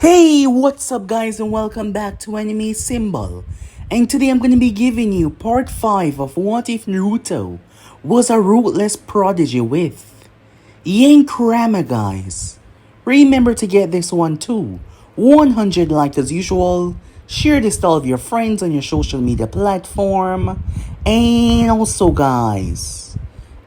Hey, what's up guys and welcome back to Anime Symbol. And today I'm going to be giving you part 5 of What If Naruto was a Ruthless Prodigy with Kurama, guys. Remember to get this one too. 100 likes as usual. Share this to all of your friends on your social media platform. And also guys,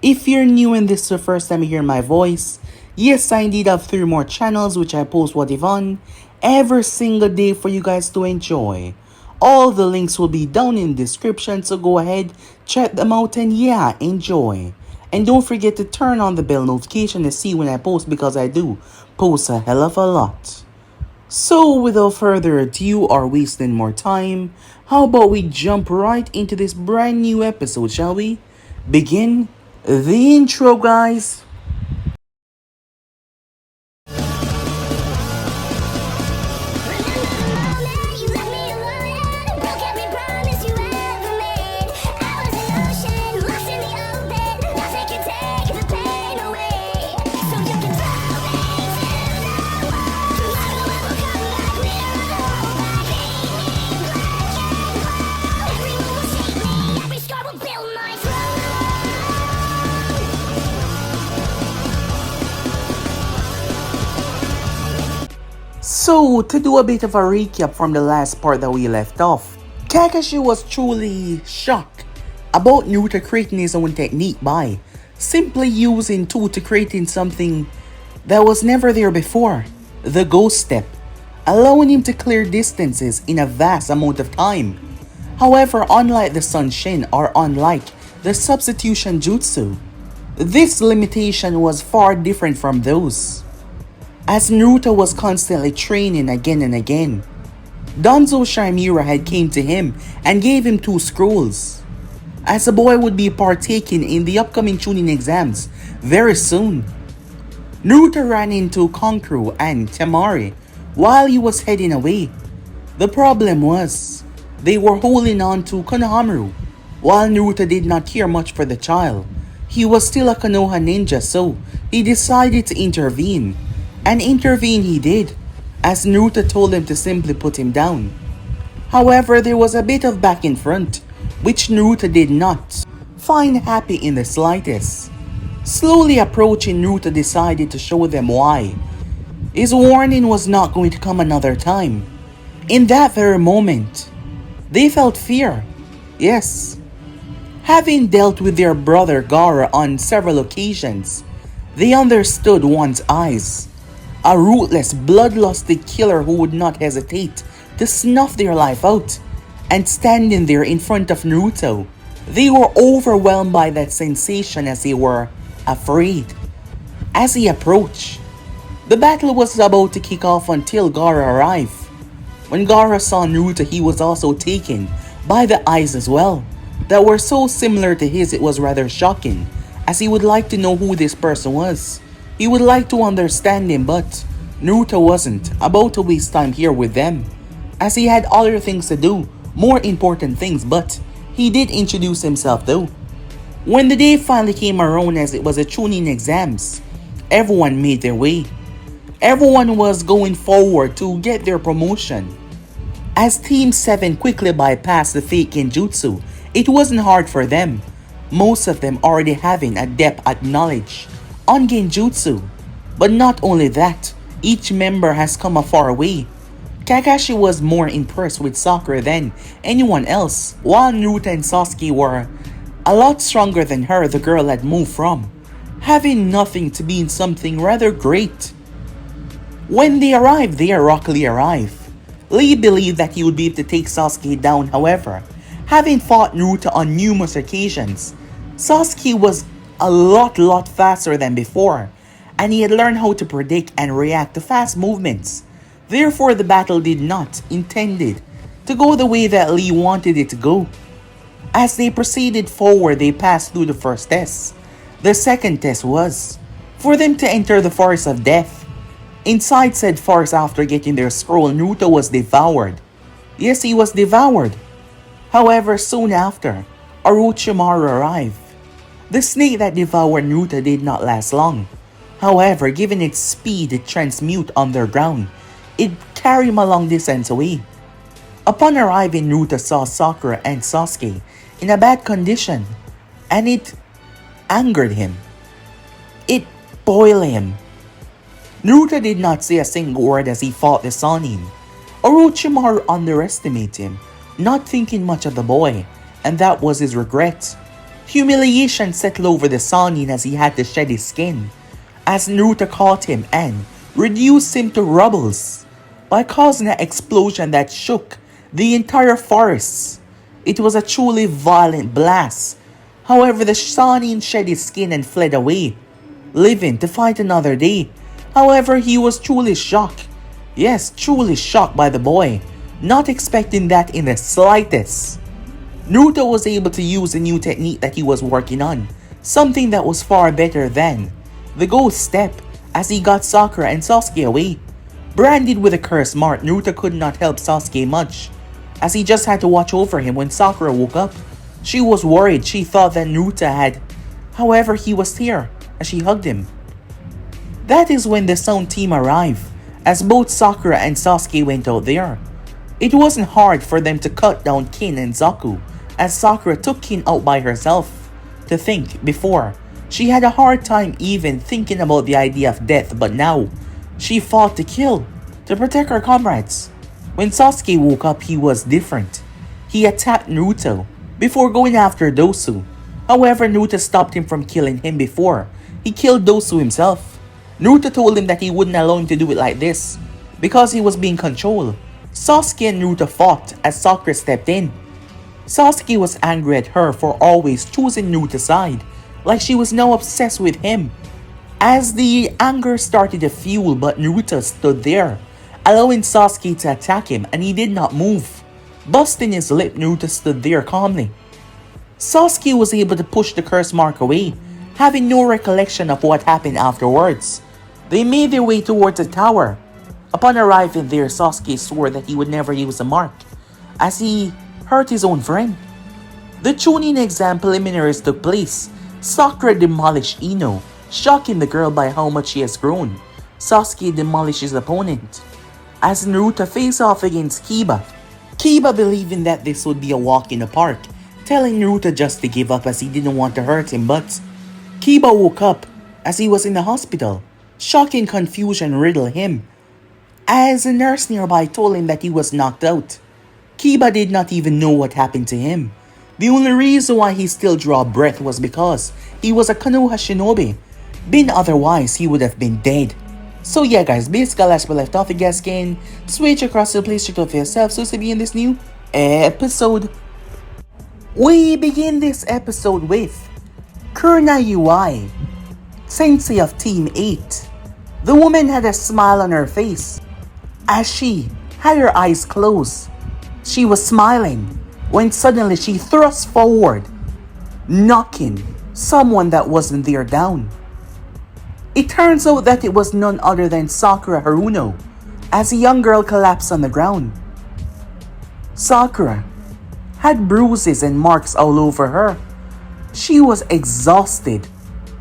if you're new and this is the first time you hear my voice, yes, I indeed have 3 more channels which I post What If on every single day for you guys to enjoy. All the links will be down in the description, so go ahead, check them out and yeah, enjoy. And don't forget to turn on the bell notification to see when I post, because I do post a hell of a lot. So without further ado or wasting more time, how about we jump right into this brand new episode, shall we? Begin the intro, guys. So, to do a bit of a recap from the last part that we left off, Kakashi was truly shocked about Naruto creating his own technique by simply using two to creating something that was never there before, the ghost step, allowing him to clear distances in a vast amount of time. However, unlike the Sunshin or unlike the substitution jutsu, this limitation was far different from those, as Naruto was constantly training again and again. Danzo Shamira had came to him and gave him 2 scrolls, as the boy would be partaking in the upcoming Chunin exams very soon. Naruto ran into Kankuro and Temari while he was heading away. The problem was, they were holding on to Konohamaru. While Naruto did not care much for the child, he was still a Konoha ninja, so he decided to intervene. And intervene he did, as Naruto told him to simply put him down. However, there was a bit of back and front, which Naruto did not find happy in the slightest. Slowly approaching, Naruto decided to show them why his warning was not going to come another time. In that very moment, they felt fear. Yes, having dealt with their brother Gaara on several occasions, they understood one's eyes. A ruthless, bloodlusty killer who would not hesitate to snuff their life out. And standing there in front of Naruto, they were overwhelmed by that sensation as they were afraid. As he approached, the battle was about to kick off until Gaara arrived. When Gaara saw Naruto, he was also taken by the eyes as well, that were so similar to his. It was rather shocking, as he would like to know who this person was. He would like to understand him, but Naruto wasn't about to waste time here with them, as he had other things to do, more important things, but he did introduce himself though. When the day finally came around, as it was a Chunin exams, everyone made their way. Everyone was going forward to get their promotion. As Team 7 quickly bypassed the fake genjutsu, it wasn't hard for them, most of them already having a depth at knowledge on genjutsu. But not only that, each member has come a far way. Kakashi was more impressed with Sakura than anyone else, while Naruto and Sasuke were a lot stronger than her, the girl had moved from, having nothing to being something rather great. When they arrived there, Rock Lee arrived. Lee believed that he would be able to take Sasuke down. However, having fought Naruto on numerous occasions, Sasuke was a lot faster than before, and he had learned how to predict and react to fast movements. Therefore, the battle did not intended to go the way that Lee wanted it to go. As they proceeded forward, they passed through the first test. The second test was for them to enter the forest of death. Inside said forest, after getting their scroll, Naruto was devoured. Yes, he was devoured. However, soon after, Orochimaru arrived. The snake that devoured Naruto did not last long. However, given its speed to transmute underground, it carry him a long distance away. Upon arriving, Naruto saw Sakura and Sasuke in a bad condition, and it angered him. It boiled him. Naruto did not say a single word as he fought the Sannin. Orochimaru underestimated him, not thinking much of the boy, and that was his regret. Humiliation settled over the Sannin as he had to shed his skin, as Naruto caught him and reduced him to rubbles by causing an explosion that shook the entire forest. It was a truly violent blast. However, the Sannin shed his skin and fled away, living to fight another day. However, he was truly shocked. Yes, truly shocked by the boy, not expecting that in the slightest. Naruto was able to use a new technique that he was working on, something that was far better than the ghost step, as he got Sakura and Sasuke away. Branded with a curse mark, Naruto could not help Sasuke much, as he just had to watch over him when Sakura woke up. She was worried. She thought that Naruto had. However, he was here, as she hugged him. That is when the Sound team arrived, as both Sakura and Sasuke went out there. It wasn't hard for them to cut down Kin and Zaku, as Sakura took Kin out by herself. To think, before, she had a hard time even thinking about the idea of death, but now, she fought to kill, to protect her comrades. When Sasuke woke up, he was different. He attacked Naruto before going after Dosu. However, Naruto stopped him from killing him before he killed Dosu himself. Naruto told him that he wouldn't allow him to do it like this, because he was being controlled. Sasuke and Naruto fought as Sakura stepped in. Sasuke was angry at her for always choosing Naruto's side, like she was now obsessed with him. As the anger started to fuel, but Naruto stood there, allowing Sasuke to attack him, and he did not move. Busting his lip, Naruto stood there calmly. Sasuke was able to push the curse mark away, having no recollection of what happened afterwards. They made their way towards the tower. Upon arriving there, Sasuke swore that he would never use the mark, as he hurt his own friend. The Chunin exam preliminaries took place. Sakura demolished Ino, shocking the girl by how much she has grown. Sasuke demolished his opponent, as Naruto faced off against Kiba. Kiba believing that this would be a walk in the park, telling Naruto just to give up as he didn't want to hurt him, but Kiba woke up as he was in the hospital. Shocking confusion riddled him, as a nurse nearby told him that he was knocked out. Kiba did not even know what happened to him. The only reason why he still drew breath was because he was a Konoha shinobi. Been otherwise, he would have been dead. So yeah guys, basically as we left off, you guys can switch across to the place check out for yourself so to be in this new episode. We begin this episode with Kurama UI, Sensei of Team 8. The woman had a smile on her face as she had her eyes closed. She was smiling when suddenly she thrust forward, knocking someone that wasn't there down. It turns out that it was none other than Sakura Haruno, as a young girl collapsed on the ground. Sakura had bruises and marks all over her. She was exhausted.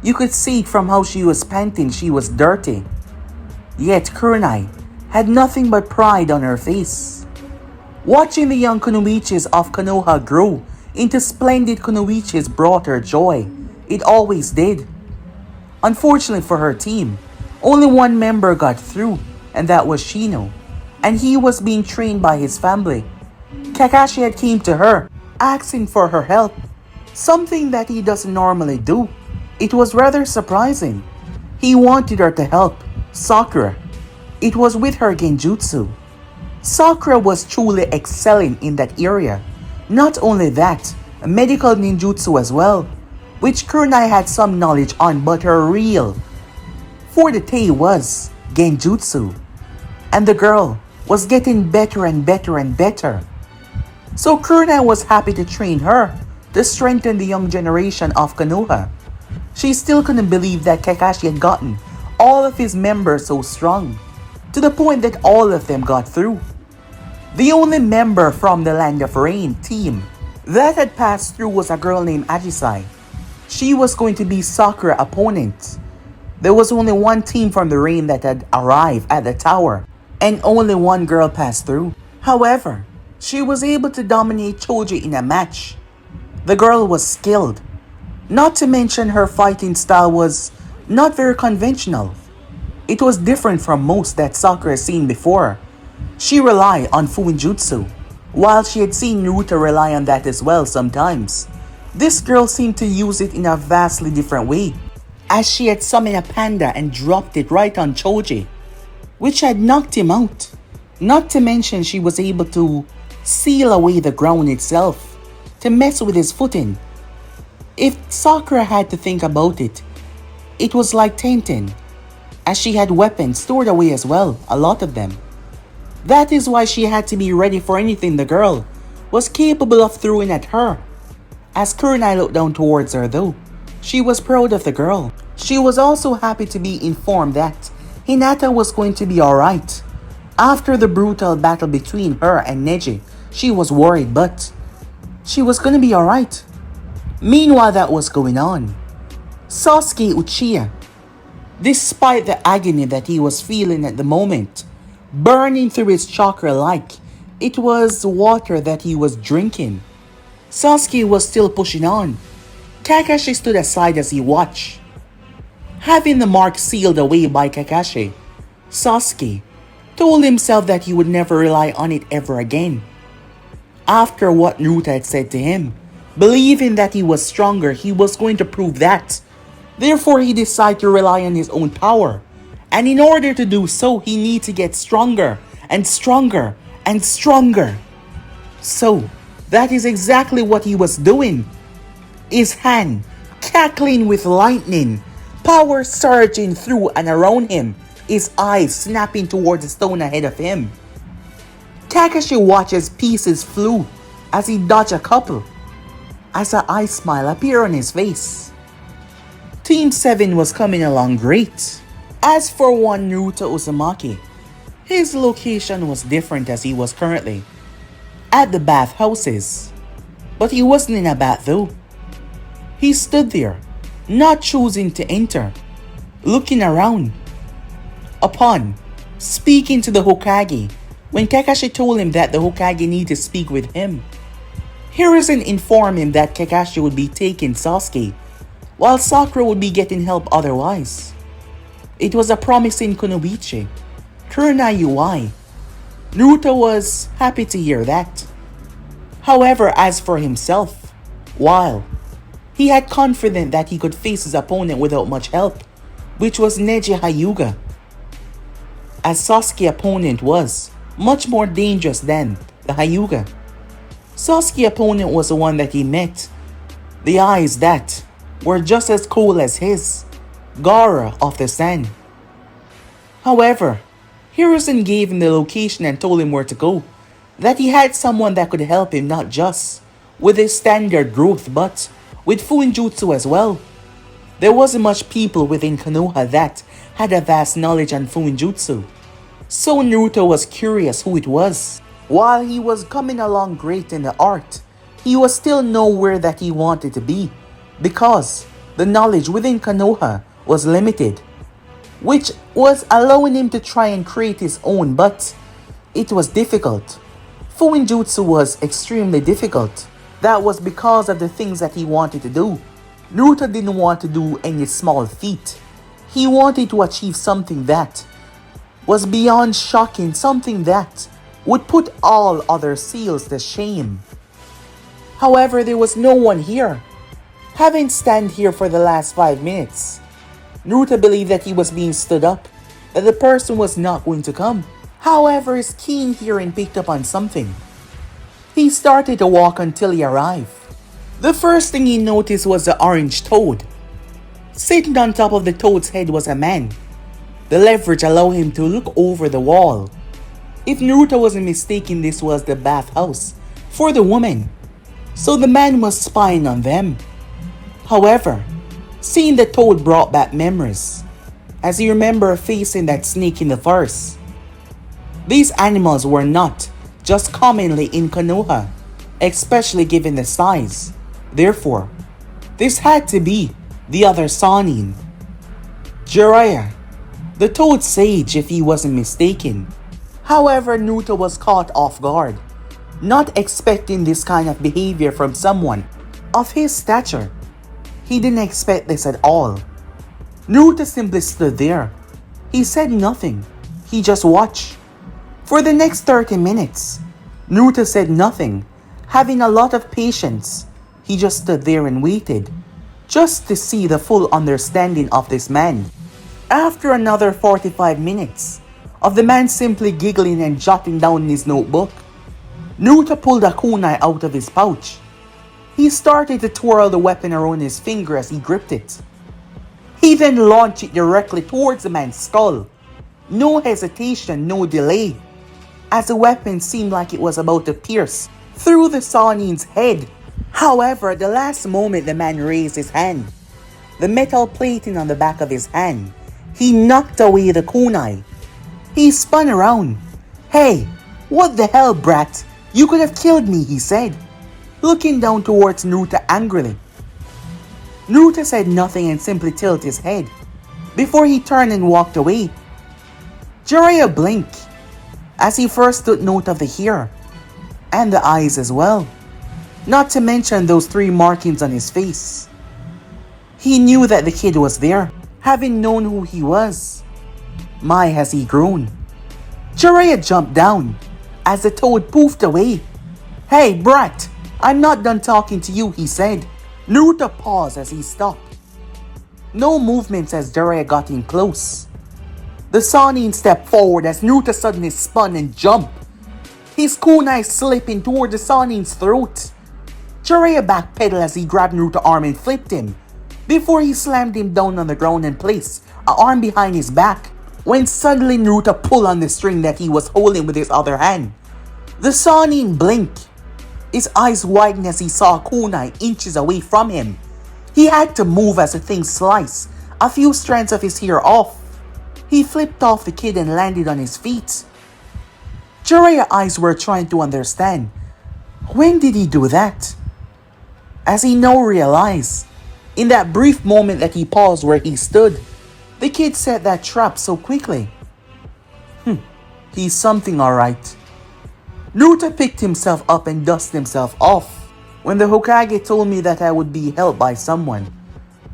You could see from how she was panting, she was dirty. Yet Kurama had nothing but pride on her face. Watching the young kunoichis of Konoha grow into splendid kunoichis brought her joy. It always did. Unfortunately for her team, only one member got through, and that was Shino, and he was being trained by his family. Kakashi had came to her, asking for her help, something that he doesn't normally do. It was rather surprising. He wanted her to help Sakura. It was with her genjutsu. Sakura was truly excelling in that area. Not only that, medical ninjutsu as well, which Kurama had some knowledge on, but her real forte was genjutsu. And the girl was getting better and better and better. So Kurama was happy to train her to strengthen the young generation of Konoha. She still couldn't believe that Kakashi had gotten all of his members so strong, to the point that all of them got through. The only member from the Land of Rain team that had passed through was a girl named Ajisai. She was going to be Sakura's opponent. There was only one team from the Rain that had arrived at the tower, and only one girl passed through. However, she was able to dominate Choji in a match. The girl was skilled. Not to mention her fighting style was not very conventional. It was different from most that Sakura had seen before. She relied on Fuinjutsu, while she had seen Naruto rely on that as well sometimes. This girl seemed to use it in a vastly different way, as she had summoned a panda and dropped it right on Choji, which had knocked him out. Not to mention she was able to seal away the ground itself, to mess with his footing. If Sakura had to think about it, it was like Tenten, as she had weapons stored away as well, a lot of them. That is why she had to be ready for anything the girl was capable of throwing at her. As Kurama looked down towards her though, she was proud of the girl. She was also happy to be informed that Hinata was going to be alright. After the brutal battle between her and Neji, she was worried, but she was gonna be alright. Meanwhile that was going on, Sasuke Uchiha, despite the agony that he was feeling at the moment, burning through his chakra like it was water that he was drinking, Sasuke was still pushing on. Kakashi stood aside as he watched. Having the mark sealed away by Kakashi, Sasuke told himself that he would never rely on it ever again. After what Naruto had said to him, believing that he was stronger, he was going to prove that. Therefore, he decided to rely on his own power. And in order to do so, he needed to get stronger and stronger and stronger. So, that is exactly what he was doing. His hand cackling with lightning, power surging through and around him, his eyes snapping towards the stone ahead of him. Kakashi watches pieces flew as he dodged a couple, as an eye smile appeared on his face. Team 7 was coming along great. As for one Naruto Uzumaki, his location was different as he was currently at the bathhouses. But he wasn't in a bath though. He stood there, not choosing to enter, looking around. Upon speaking to the Hokage, when Kakashi told him that the Hokage needed to speak with him, Hiruzen informed him that Kakashi would be taking Sasuke, while Sakura would be getting help otherwise. It was a promising kunoichi. Kurama UI. Naruto was happy to hear that. However, as for himself, while he had confidence that he could face his opponent without much help, which was Neji Hyuga, as Sasuke's opponent was much more dangerous than the Hyuga. Sasuke's opponent was the one that he met, the eyes that were just as cool as his, Gaara of the Sun. However, Hiruzen gave him the location and told him where to go, that he had someone that could help him not just with his standard growth but with Fuinjutsu as well. There wasn't much people within Konoha that had a vast knowledge on Fuinjutsu, so Naruto was curious who it was. While he was coming along great in the art, he was still nowhere that he wanted to be, because the knowledge within Konoha was limited, which was allowing him to try and create his own, but it was difficult. Fuinjutsu was extremely difficult. That was because of the things that he wanted to do. Naruto didn't want to do any small feat. He wanted to achieve something that was beyond shocking, something that would put all other seals to shame. However, there was no one here. Having stand here for the last 5 minutes, Naruto believed that he was being stood up, that the person was not going to come. However, his keen hearing picked up on something. He started to walk until he arrived. The first thing he noticed was the orange toad. Sitting on top of the toad's head was a man. The leverage allowed him to look over the wall. If Naruto wasn't mistaken, this was the bathhouse for the woman, so the man was spying on them. However, seeing the toad brought back memories, as he remembered facing that snake in the forest. These animals were not just commonly in Konoha, especially given the size. Therefore, this had to be the other Sanin, Jiraiya, the Toad Sage if he wasn't mistaken. However, Naruto was caught off guard, not expecting this kind of behavior from someone of his stature. He didn't expect this at all. Naruto simply stood there. He said nothing. He just watched. For the next 30 minutes, Naruto said nothing, having a lot of patience. He just stood there and waited, just to see the full understanding of this man. After another 45 minutes of the man simply giggling and jotting down in his notebook, Naruto pulled a kunai out of his pouch. He started to twirl the weapon around his finger as he gripped it. He then launched it directly towards the man's skull. No hesitation, no delay, as the weapon seemed like it was about to pierce through the Sanin's head. However, at the last moment the man raised his hand, the metal plating on the back of his hand, he knocked away the kunai. He spun around. "Hey, what the hell, brat? You could have killed me," he said, looking down towards Naruto angrily. Naruto said nothing and simply tilted his head before he turned and walked away. Jiraiya blinked as he first took note of the hair and the eyes as well, not to mention those 3 markings on his face. He knew that the kid was there, having known who he was. My, has he grown. Jiraiya jumped down as the toad poofed away. "Hey, brat, I'm not done talking to you," he said. Naruto paused as he stopped. No movements as Jiraiya got in close. The Sanin stepped forward as Naruto suddenly spun and jumped, his kunai slipping toward the Sanin's throat. Jiraiya backpedaled as he grabbed Naruto's arm and flipped him, before he slammed him down on the ground and placed an arm behind his back, when suddenly Naruto pulled on the string that he was holding with his other hand. The Sanin blinked. His eyes widened as he saw a kunai inches away from him. He had to move as the thing sliced a few strands of his hair off. He flipped off the kid and landed on his feet. Jiraiya's eyes were trying to understand. When did he do that? As he now realized, in that brief moment that he paused where he stood, the kid set that trap so quickly. He's something alright. Naruto picked himself up and dusted himself off. When the Hokage told me that I would be helped by someone,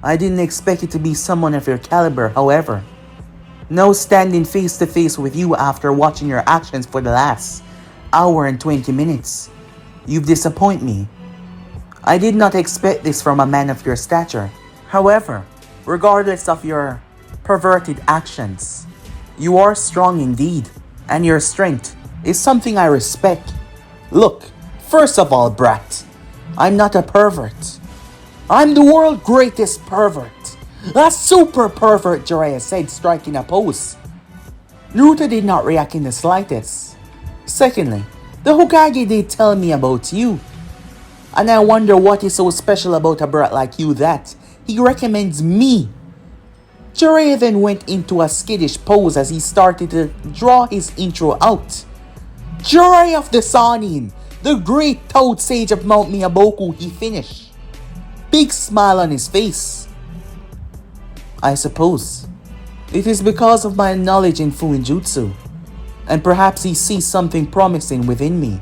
I didn't expect it to be someone of your caliber, however. Now standing face to face with you after watching your actions for the last hour and 20 minutes, you've disappointed me. I did not expect this from a man of your stature. However, regardless of your perverted actions, you are strong indeed, and your strength is something I respect. Look, first of all, brat, I'm not a pervert. I'm the world's greatest pervert. A super pervert, Jiraiya said, striking a pose. Naruto did not react in the slightest. Secondly, the Hokage did tell me about you. And I wonder what is so special about a brat like you that he recommends me. Jiraiya then went into a skittish pose as he started to draw his intro out. Jiraiya of the Sanin, the great Toad Sage of Mount Miyaboku, he finished. Big smile on his face. I suppose it is because of my knowledge in Fuinjutsu, and perhaps he sees something promising within me,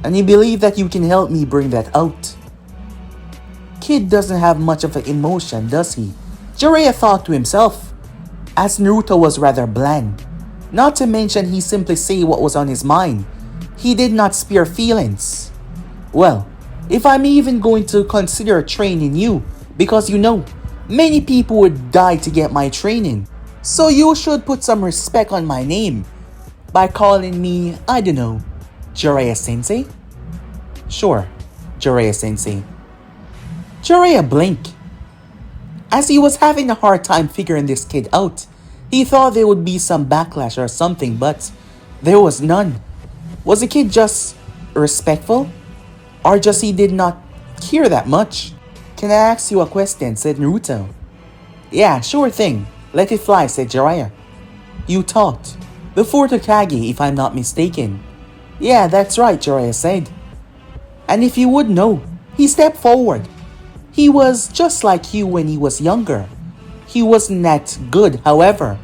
and he believes that you can help me bring that out. Kid doesn't have much of an emotion, does he? Jiraiya thought to himself, as Naruto was rather bland. Not to mention he simply said what was on his mind. He did not spare feelings. Well, if I'm even going to consider training you, because you know, many people would die to get my training. So you should put some respect on my name by calling me, I don't know, Jiraiya Sensei? Sure, Jiraiya Sensei. Jiraiya blinked. As he was having a hard time figuring this kid out, he thought there would be some backlash or something, but there was none. Was the kid just respectful? Or just he did not care that much? Can I ask you a question, said Naruto. Yeah, sure thing. Let it fly, said Jiraiya. You taught the fourth Hokage, if I'm not mistaken. Yeah, that's right, Jiraiya said. And if you would know, he stepped forward. He was just like you when he was younger. He wasn't that good, however.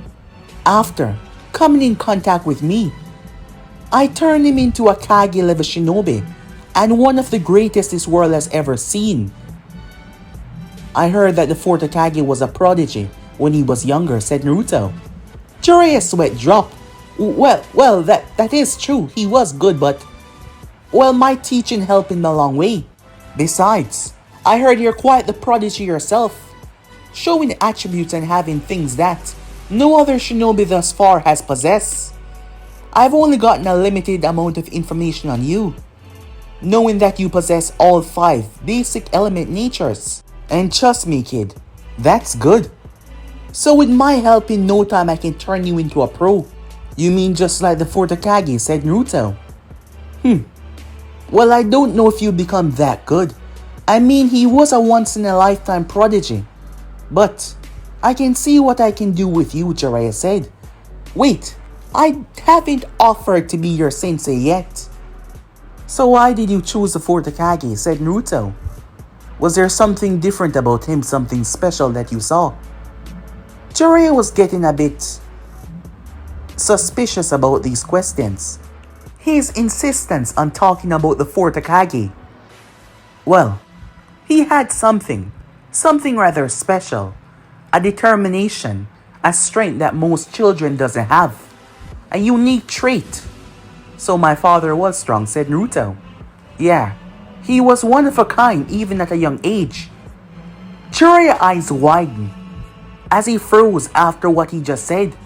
After coming in contact with me, I turned him into a Kage level shinobi, and one of the greatest this world has ever seen. I heard that the fourth Hokage was a prodigy when he was younger, said Naruto. Jiraiya's sweat dropped. Well, that is true. He was good, but well, my teaching helped him a long way. Besides, I heard you're quite the prodigy yourself, showing attributes and having things that no other shinobi thus far has possessed. I've only gotten a limited amount of information on you, knowing that you possess all 5 basic element natures. And trust me, kid, that's good. So with my help, in no time I can turn you into a pro. You mean just like the fourth Hokage, said Naruto. Well, I don't know if you become that good. I mean, he was a once-in-a-lifetime prodigy. But I can see what I can do with you, Jiraiya said. Wait, I haven't offered to be your sensei yet. So why did you choose the fourth Hokage, said Naruto. Was there something different about him, something special that you saw? Jiraiya was getting a bit suspicious about these questions. His insistence on talking about the fourth Hokage. Well, he had something rather special. A determination, a strength that most children doesn't have. A unique trait. So my father was strong, said Naruto. Yeah, he was one of a kind even at a young age. Jiraiya's eyes widened as he froze after what he just said.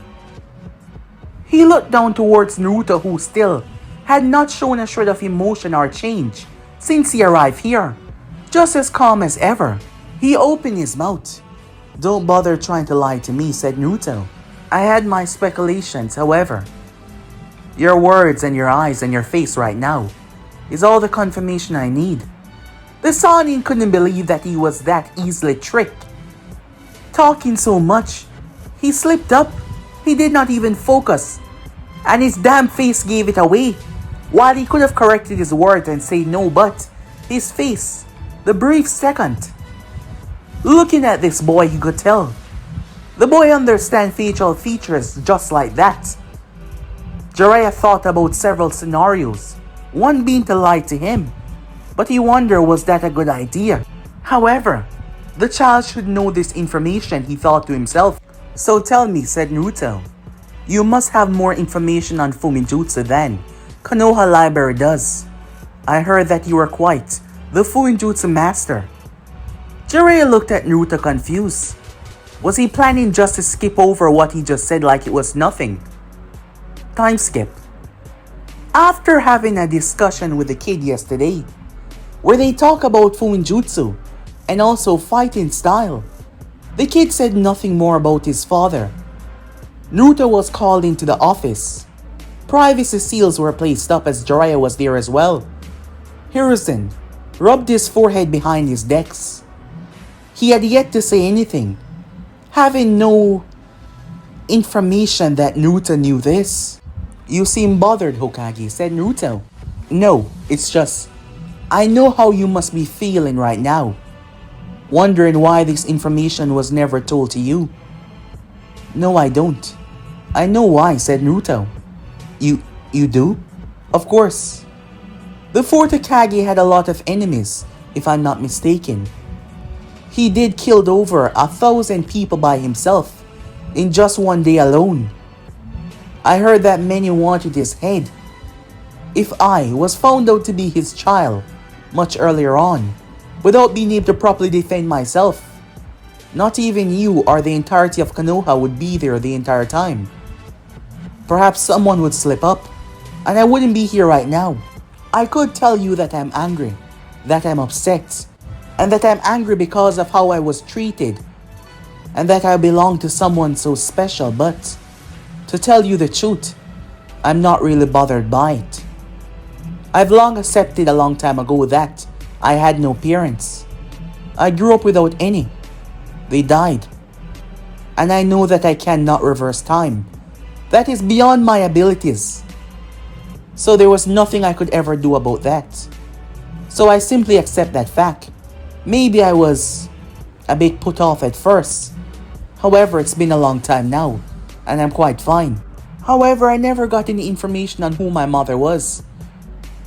He looked down towards Naruto, who still had not shown a shred of emotion or change since he arrived here, just as calm as ever. He opened his mouth. Don't bother trying to lie to me, said Naruto. I had my speculations, however. Your words and your eyes and your face right now is all the confirmation I need. The Sannin couldn't believe that he was that easily tricked. Talking so much, he slipped up. He did not even focus, and his damn face gave it away. While he could have corrected his words and said no, but his face, the brief second. Looking at this boy, he could tell. The boy understands facial features just like that. Jiraiya thought about several scenarios, one being to lie to him, but he wondered, was that a good idea? However, the child should know this information, he thought to himself. So tell me, said Naruto. You must have more information on Fuminjutsu than Konoha Library does. I heard that you are quite the Fuminjutsu master. Jiraiya looked at Naruto confused. Was he planning just to skip over what he just said like it was nothing? Time skip. After having a discussion with the kid yesterday, where they talk about Fuminjutsu and also fighting style, the kid said nothing more about his father. Naruto was called into the office. Privacy seals were placed up as Jiraiya was there as well. Hiruzen rubbed his forehead behind his desk. He had yet to say anything, having no information that Naruto knew this. You seem bothered, Hokage, said Naruto. No, it's just, I know how you must be feeling right now, wondering why this information was never told to you. No, I don't. I know why, said Naruto. You do? Of course. The fourth Hokage had a lot of enemies, if I'm not mistaken. He did killed over 1,000 people by himself in just one day alone. I heard that many wanted his head. If I was found out to be his child much earlier on, without being able to properly defend myself, not even you or the entirety of Konoha would be there the entire time. Perhaps someone would slip up, and I wouldn't be here right now. I could tell you that I'm angry, that I'm upset, and that I'm angry because of how I was treated, and that I belong to someone so special, but to tell you the truth, I'm not really bothered by it. I've long accepted a long time ago that I had no parents. I grew up without any. They died. And I know that I cannot reverse time. That is beyond my abilities. So there was nothing I could ever do about that. So I simply accept that fact. Maybe I was a bit put off at first. However, it's been a long time now, and I'm quite fine. However, I never got any information on who my mother was.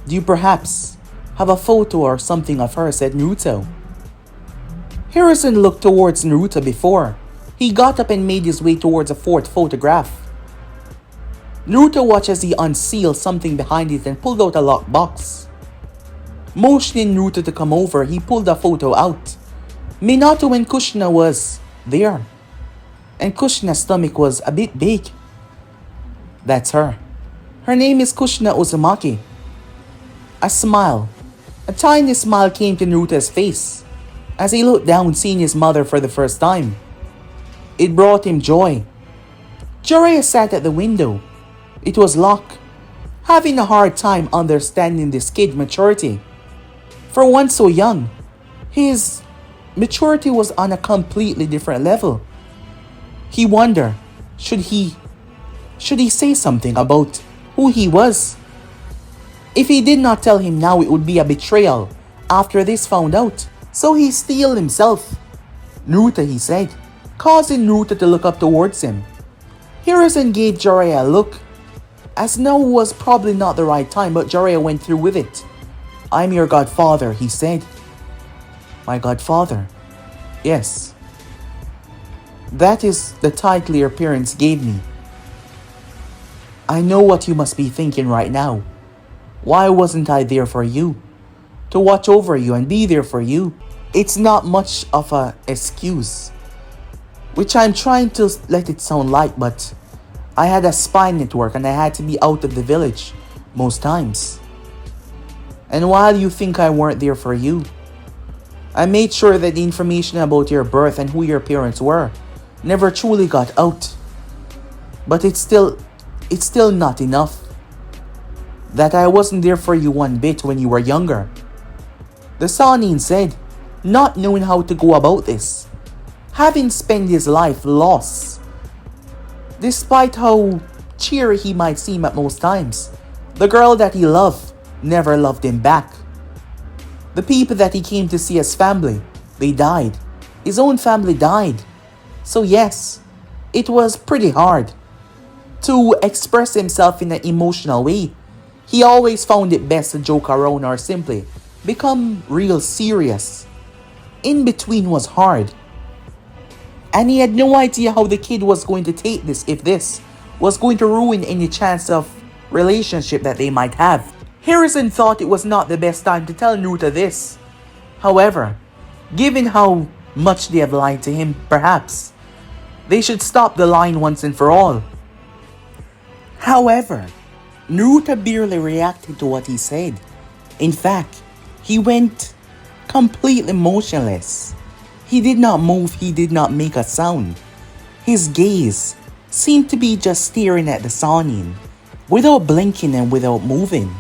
Do you perhaps have a photo or something of her, said Naruto. Hiruzen looked towards Naruto before he got up and made his way towards a fourth photograph. Naruto watched as he unsealed something behind it and pulled out a locked box. Motioning Naruto to come over, he pulled a photo out. Minato and Kushina was there, and Kushina's stomach was a bit big. That's her. Her name is Kushina Uzumaki. A tiny smile came to Naruto's face as he looked down, seeing his mother for the first time. It brought him joy. Jiraiya sat at the window. It was locked, having a hard time understanding this kid's maturity. For one so young, his maturity was on a completely different level. He wondered, should he say something about who he was? If he did not tell him now, it would be a betrayal after this found out. So he steeled himself. Naruto, he said, causing Naruto to look up towards him. Hiruzen gave Jiraiya a look, as now was probably not the right time, but Jiraiya went through with it. I'm your godfather, he said. My godfather? Yes. That is the title your parents gave me. I know what you must be thinking right now. Why wasn't I there for you? To watch over you and be there for you. It's not much of an excuse, which I'm trying to let it sound like, but I had a spy network and I had to be out of the village most times. And while you think I weren't there for you, I made sure that the information about your birth and who your parents were never truly got out. But it's still not enough. That I wasn't there for you one bit when you were younger. The Sannin said, not knowing how to go about this, having spent his life lost. Despite how cheery he might seem at most times, the girl that he loved never loved him back. The people that he came to see as family, they died. His own family died. So yes, it was pretty hard to express himself in an emotional way. He always found it best to joke around or simply become real serious. In between was hard. And he had no idea how the kid was going to take this, if this was going to ruin any chance of relationship that they might have. Hiruzen thought it was not the best time to tell Naruto this. However, given how much they have lied to him, perhaps they should stop the lying once and for all. However, Naruto barely reacted to what he said. In fact, he went completely motionless. He did not move, he did not make a sound. His gaze seemed to be just staring at the Sannin, without blinking and without moving.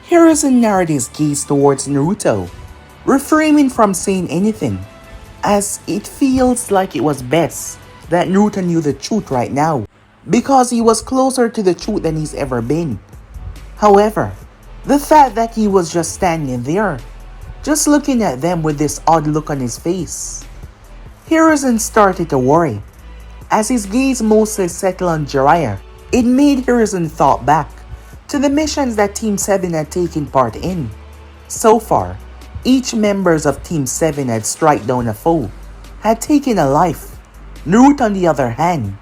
Hiruzen narrowed his gaze towards Naruto, refraining from saying anything, as it feels like it was best that Naruto knew the truth right now, because he was closer to the truth than he's ever been. However, the fact that he was just standing there, just looking at them with this odd look on his face, Hiruzen started to worry. As his gaze mostly settled on Jiraiya, it made Hiruzen thought back to the missions that Team 7 had taken part in. So far, each members of Team 7 had struck down a foe, had taken a life. Naruto, on the other hand,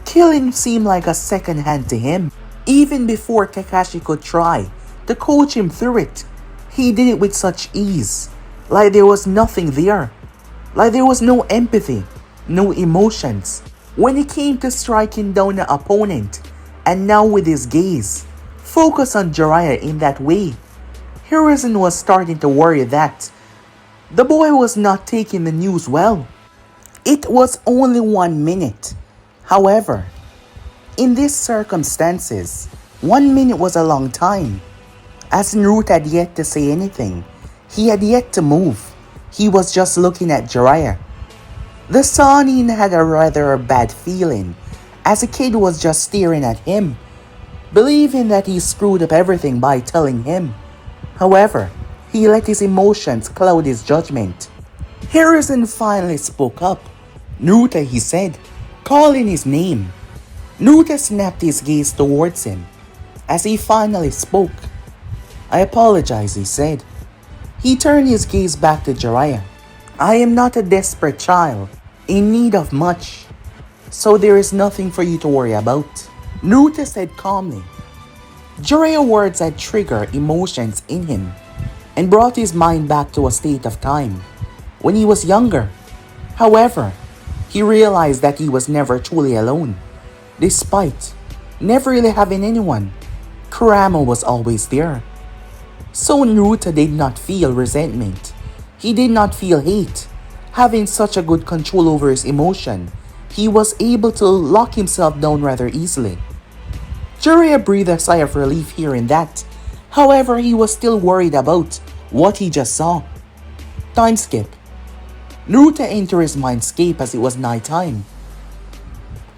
killing seemed like a second hand to him. Even before Kakashi could try to coach him through it, he did it with such ease, like there was nothing there, like there was no empathy, no emotions. When it came to striking down an opponent, and now with his gaze focused on Jiraiya in that way, Hiruzen was starting to worry that the boy was not taking the news well. It was only 1 minute. However, in these circumstances, 1 minute was a long time. As Naruto had yet to say anything, he had yet to move. He was just looking at Jiraiya. The Sannin had a rather bad feeling, as the kid was just staring at him, believing that he screwed up everything by telling him. However, he let his emotions cloud his judgment. Hiruzen finally spoke up. Naruto, he said, calling his name. Naruto snapped his gaze towards him as he finally spoke. "I apologize," he said. He turned his gaze back to Jiraiya. "I am not a desperate child, in need of much, so there is nothing for you to worry about," Naruto said calmly. Jiraiya's words had triggered emotions in him and brought his mind back to a state of time when he was younger. However, he realized that he was never truly alone. Despite never really having anyone, Kurama was always there. So Naruto did not feel resentment. He did not feel hate. Having such a good control over his emotion, he was able to lock himself down rather easily. Jiraiya breathed a sigh of relief hearing that. However, he was still worried about what he just saw. Time skip. Naruto entered his mindscape as it was nighttime.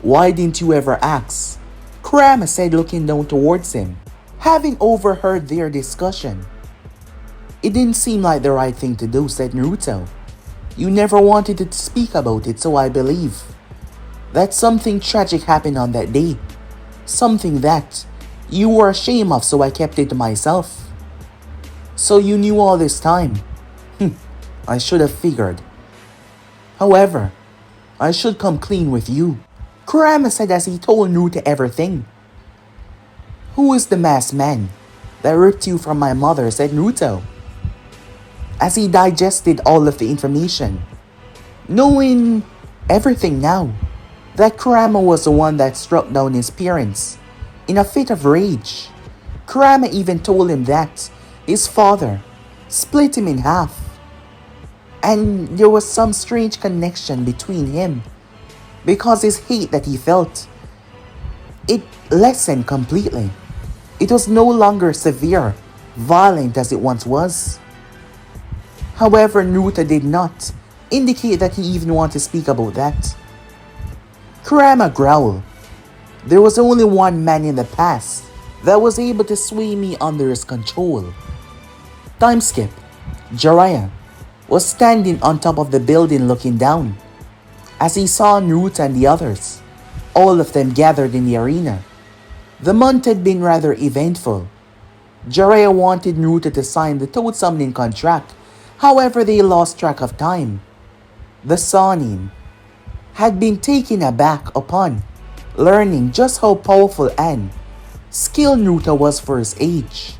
"Why didn't you ever ask?" Kurama said, looking down towards him, having overheard their discussion. "It didn't seem like the right thing to do," said Naruto. "You never wanted to speak about it, so I believe that something tragic happened on that day. Something that you were ashamed of, so I kept it to myself." "So you knew all this time?" "I should have figured. However, I should come clean with you," Kurama said as he told Naruto everything. "Who is the masked man that ripped you from my mother?" said Naruto, as he digested all of the information. Knowing everything now, that Kurama was the one that struck down his parents in a fit of rage. Kurama even told him that his father split him in half, and there was some strange connection between him because his hate that he felt, it lessened completely. It was no longer severe, violent as it once was. However, Naruto did not indicate that he even wanted to speak about that. Kurama growled. "There was only one man in the past that was able to sway me under his control." Time skip. Jiraiya was standing on top of the building looking down as he saw Naruto and the others, all of them gathered in the arena. The month had been rather eventful. Jiraiya wanted Naruto to sign the Toad Summoning contract, however they lost track of time. The Sannin had been taken aback upon learning just how powerful and skilled Naruto was for his age.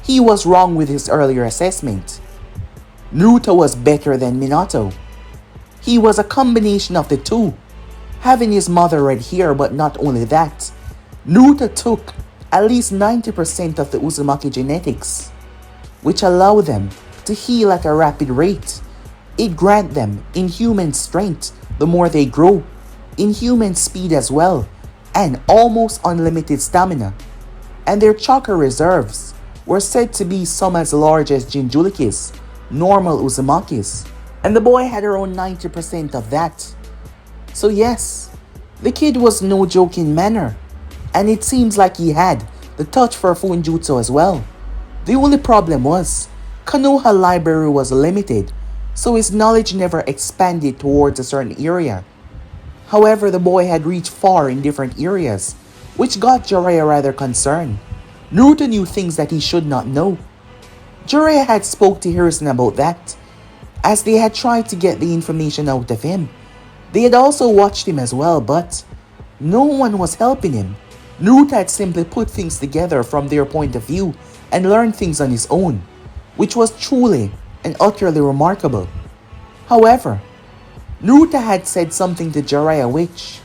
He was wrong with his earlier assessment. Naruto was better than Minato. He was a combination of the two, having his mother red hair, but not only that, Naruto took at least 90% of the Uzumaki genetics, which allow them to heal at a rapid rate. It grants them inhuman strength the more they grow, inhuman speed as well, and almost unlimited stamina. And their chakra reserves were said to be some as large as Jinchurikis, normal Uzumakis, and the boy had around 90% of that. So yes, the kid was no joke in manner, and it seems like he had the touch for Fuinjutsu as well. The only problem was, Konoha library was limited, so his knowledge never expanded towards a certain area. However, the boy had reached far in different areas, which got Jiraiya rather concerned. Naruto knew things that he should not know. Jiraiya had spoke to Hiruzen about that, as they had tried to get the information out of him. They had also watched him as well, but no one was helping him. Naruto had simply put things together from their point of view and learned things on his own, which was truly and utterly remarkable. However, Naruto had said something to Jiraiya which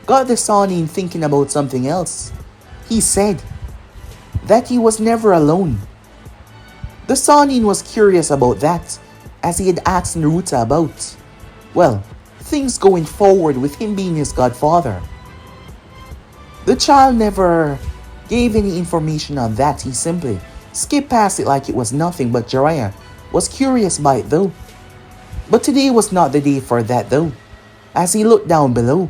got the Sannin thinking about something else. He said that he was never alone. The Sannin was curious about that, as he had asked Naruto about, well, things going forward with him being his godfather. The child never gave any information on that. He simply skipped past it like it was nothing, but Jiraiya was curious by it though. But today was not the day for that though, as he looked down below.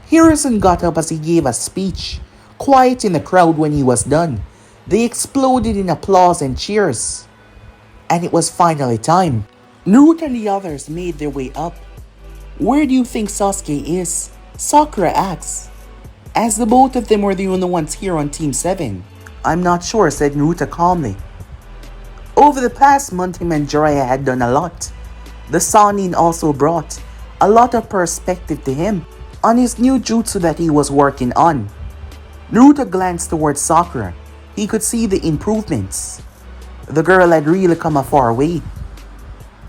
Hiruzen got up as he gave a speech, quiet in the crowd when he was done. They exploded in applause and cheers. And it was finally time. Naruto and the others made their way up. "Where do you think Sasuke is?" Sakura asked. as the both of them were the only ones here on Team 7. I'm not sure, said Naruto calmly. Over the past month, him and Jiraiya had done a lot. The Chunin also brought a lot of perspective to him on his new jutsu that he was working on. Naruto glanced towards Sakura. He could see the improvements. The girl had really come a far way.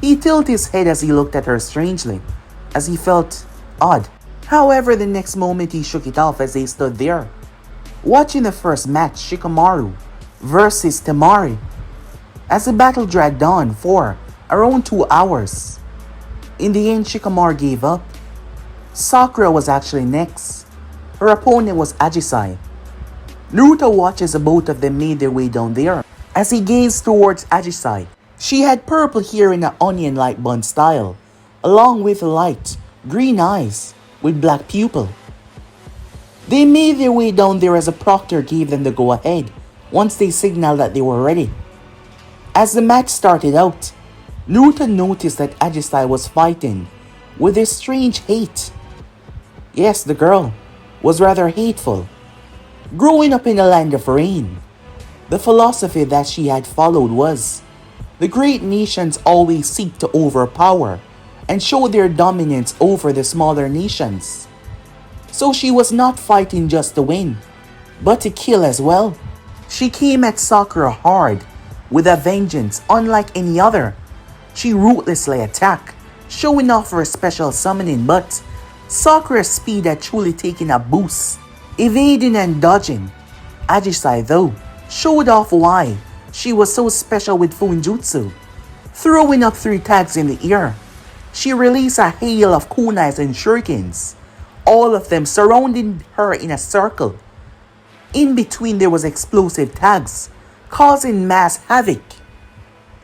He tilted his head as he looked at her strangely, as he felt odd. However, the next moment he shook it off as they stood there, watching the first match, Shikamaru versus Temari. As the battle dragged on for around 2 hours, in the end Shikamaru gave up. Sakura was actually next. Her opponent was Ajisai. Naruto watched as the both of them made their way down there. As he gazed towards Ajisai, she had purple hair in an onion-like bun style, along with light green eyes with black pupil. They made their way down there as a proctor gave them the go-ahead once they signaled that they were ready. As the match started out, Naruto noticed that Ajisai was fighting with a strange hate. Yes, the girl was rather hateful. Growing up in a land of rain, the philosophy that she had followed was, the great nations always seek to overpower and show their dominance over the smaller nations. So she was not fighting just to win, but to kill as well. She came at Sakura hard, with a vengeance unlike any other. She ruthlessly attacked, showing off her special summoning, but Sakura's speed had truly taken a boost, evading and dodging. Ajisai, though, showed off why she was so special with Fuinjutsu. Throwing up 3 tags in the air, she released a hail of kunais and shurikens, all of them surrounding her in a circle. In between there was explosive tags, causing mass havoc.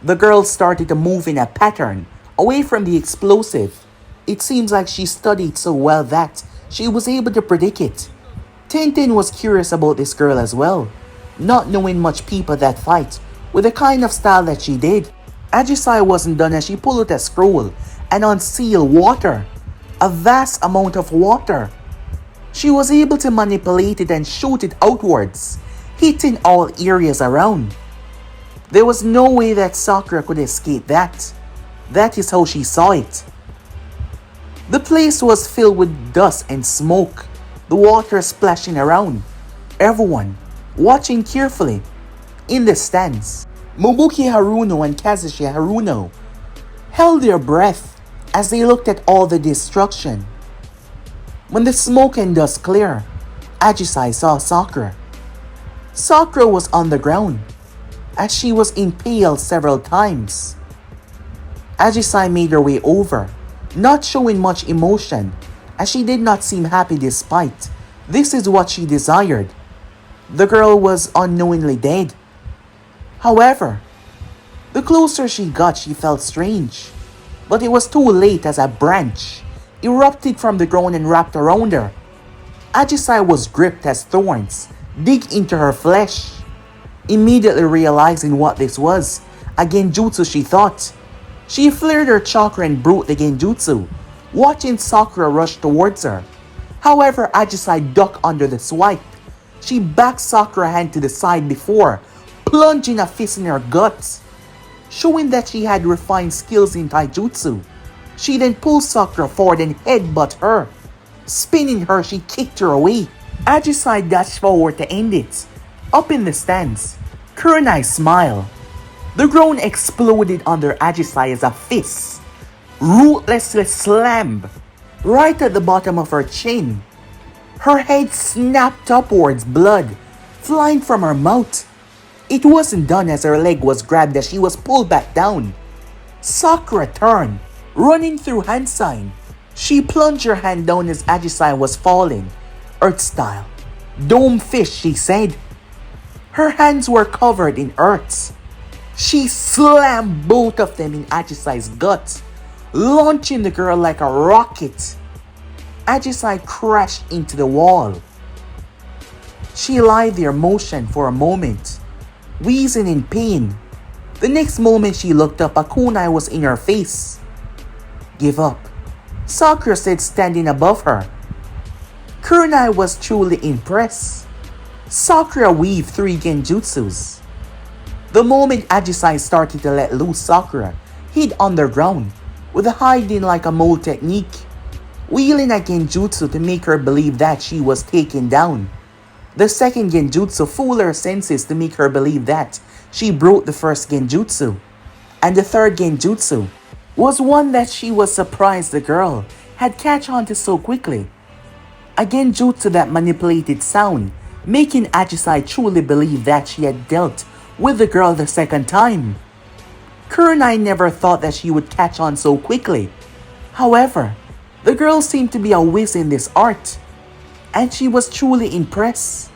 The girl started to move in a pattern, away from the explosive. It seems like she studied so well that she was able to predict it. Tenten was curious about this girl as well, not knowing much people that fight with the kind of style that she did. Ajisai wasn't done as she pulled out a scroll and unsealed water, a vast amount of water. She was able to manipulate it and shoot it outwards, hitting all areas around. There was no way that Sakura could escape that. That is how she saw it. The place was filled with dust and smoke, the water splashing around. Everyone watching carefully. In the stands, Mobuki Haruno and Kazushi Haruno held their breath as they looked at all the destruction. When the smoke and dust cleared, Ajisai saw Sakura. Sakura was on the ground, as she was impaled several times. Ajisai made her way over, not showing much emotion, as she did not seem happy despite this is what she desired. The girl was unknowingly dead. However, the closer she got, she felt strange. But it was too late as a branch erupted from the ground and wrapped around her. Ajisai was gripped as thorns dig into her flesh. Immediately realizing what this was, a genjutsu, she thought. She flared her chakra and broke the genjutsu, watching Sakura rush towards her. However, Ajisai ducked under the swipe. She backed Sakura's hand to the side before plunging a fist in her guts, showing that she had refined skills in taijutsu. She then pulled Sakura forward and headbutt her. Spinning her, she kicked her away. Ajisai dashed forward to end it. Up in the stands, Kurenai smiled. The ground exploded under Ajisai as a fist ruthlessly slammed right at the bottom of her chin. Her head snapped upwards, blood flying from her mouth. It wasn't done as her leg was grabbed as she was pulled back down. Sakura turned, running through hand sign. She plunged her hand down as Ajisai was falling, earth style. Dome fish, she said. Her hands were covered in earths. She slammed both of them in Ajisai's guts, launching the girl like a rocket. Ajisai crashed into the wall. She lay there motioned for a moment, wheezing in pain. The next moment she looked up, a kunai was in her face. Give up, Sakura said, standing above her. Kurama was truly impressed. Sakura weaved 3 genjutsus. The moment Ajisai started to let loose, Sakura hid underground with a hiding like a mole technique, wheeling a genjutsu to make her believe that she was taken down. The second genjutsu fooled her senses to make her believe that she broke the first genjutsu. And the third genjutsu was one that she was surprised the girl had catch on to so quickly. A genjutsu that manipulated sound, making Ajisai truly believe that she had dealt with the girl the second time. Kurama never thought that she would catch on so quickly. However, the girl seemed to be a whiz in this art, and she was truly impressed.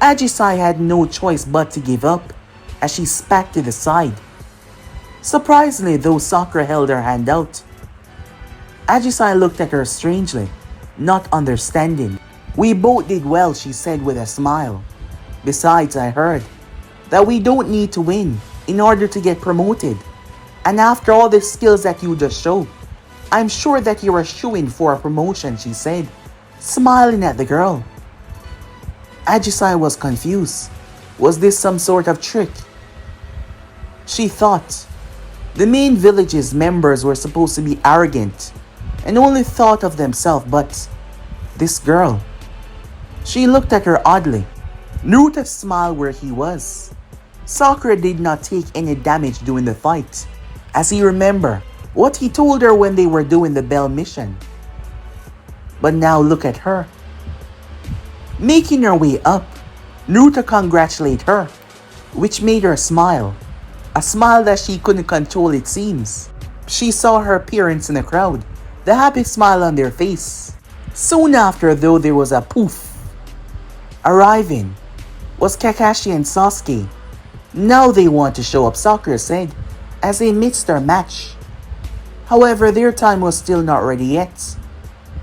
Ajisai had no choice but to give up as she spat to the side. Surprisingly though, Sakura held her hand out. Ajisai looked at her strangely, not understanding. "We both did well," she said with a smile. "Besides, I heard that we don't need to win in order to get promoted. And after all the skills that you just showed, I'm sure that you're a shoo-in for a promotion," she said, smiling at the girl. Ajisai was confused. Was this some sort of trick? She thought the main village's members were supposed to be arrogant and only thought of themselves, but this girl. She looked at her oddly. Naruto smiled where he was. Sakura did not take any damage during the fight, as he remembered what he told her when they were doing the Bell mission. But now look at her. Making her way up, Naruto congratulated her, which made her smile. A smile that she couldn't control, it seems. She saw her appearance in the crowd, the happy smile on their face. Soon after though, there was a poof. Arriving was Kakashi and Sasuke. "Now they want to show up," Sakura said, as they mixed their match. However, their time was still not ready yet.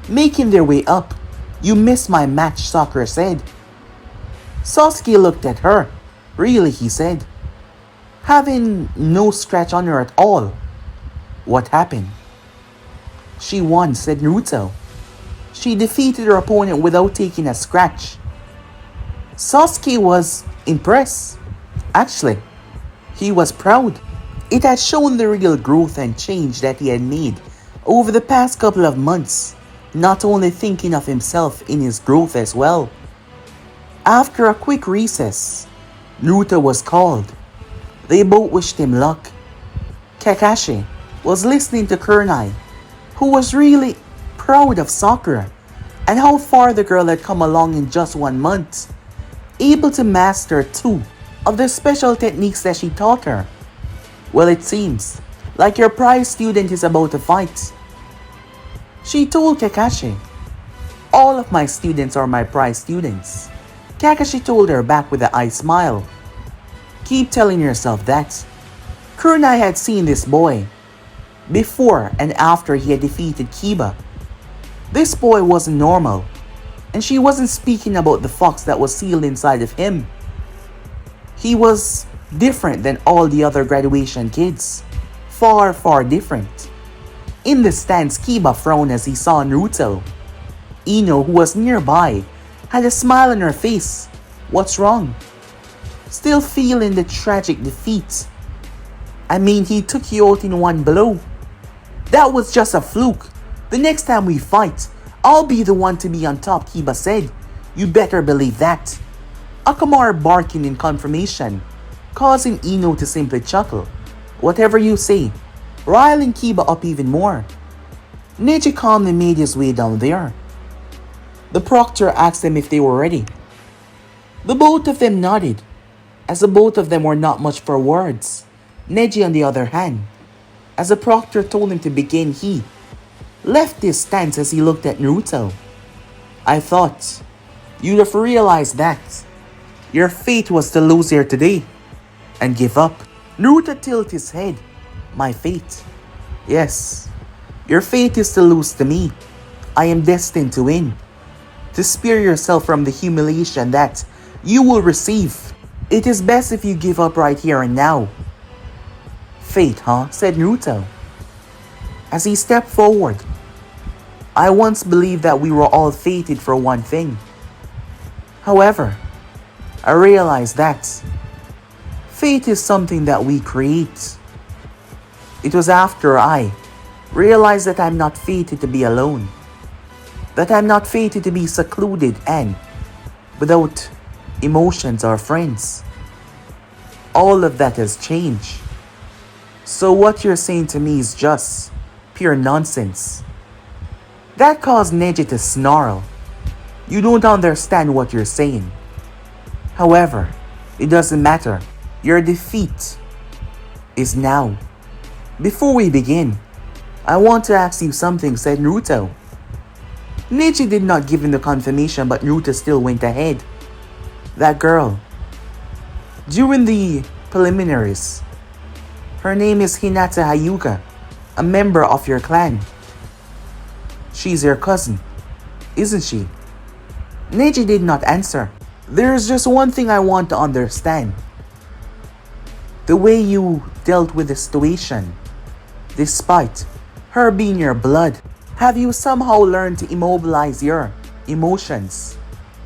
Making their way up, "You missed my match," Sakura said. Sasuke looked at her. "Really?" he said, having no scratch on her at all. "What happened?" "She won," said Naruto. "She defeated her opponent without taking a scratch." Sasuke was impressed. Actually, he was proud. It had shown the real growth and change that he had made over the past couple of months, not only thinking of himself in his growth as well. After a quick recess, Naruto was called. They both wished him luck. Kakashi was listening to Kurama, who was really proud of Sakura and how far the girl had come along in just 1 month, able to master 2 of the special techniques that she taught her. "Well, it seems like your prize student is about to fight," she told Kakashi. "All of my students are my prize students," Kakashi told her back with a eye smile. "Keep telling yourself that." Kurama had seen this boy before and after he had defeated Kiba. This boy wasn't normal, and she wasn't speaking about the fox that was sealed inside of him. He was different than all the other graduation kids. Far, far different. In the stands, Kiba frowned as he saw Naruto. Ino, who was nearby, had a smile on her face. "What's wrong?" "Still feeling the tragic defeat. I mean, he took you out in 1 blow. That was just a fluke. The next time we fight, I'll be the one to be on top," Kiba said. "You better believe that." Akamaru barking in confirmation, causing Ino to simply chuckle. "Whatever you say," riling Kiba up even more. Neji calmly made his way down there. The proctor asked them if they were ready. The both of them nodded, as the both of them were not much for words. Neji, on the other hand, as the proctor told him to begin, he left his stance as he looked at Naruto. "I thought you'd have realized that your fate was to lose here today and give up." Naruto tilted his head. "My fate? Yes, your fate is to lose to me. I am destined to win. To spare yourself from the humiliation that you will receive, it is best if you give up right here and now." "Fate, huh?" said Naruto, as he stepped forward. I once believed that we were all fated for one thing. However, I realized that fate is something that we create. It was after I realized that I'm not fated to be alone, that I'm not fated to be secluded and without emotions or friends. All of that has changed. So what you're saying to me is just pure nonsense. That caused Neji to snarl. You don't understand what you're saying. However, it doesn't matter. Your defeat is now. Before we begin, I want to ask you something, said Naruto. Neji did not give him the confirmation, but Naruto still went ahead. That girl. During the preliminaries, her name is Hinata Hyuga, a member of your clan. She's your cousin, isn't she? Neji did not answer. There's just one thing I want to understand. The way you dealt with the situation, despite her being your blood, have you somehow learned to immobilize your emotions?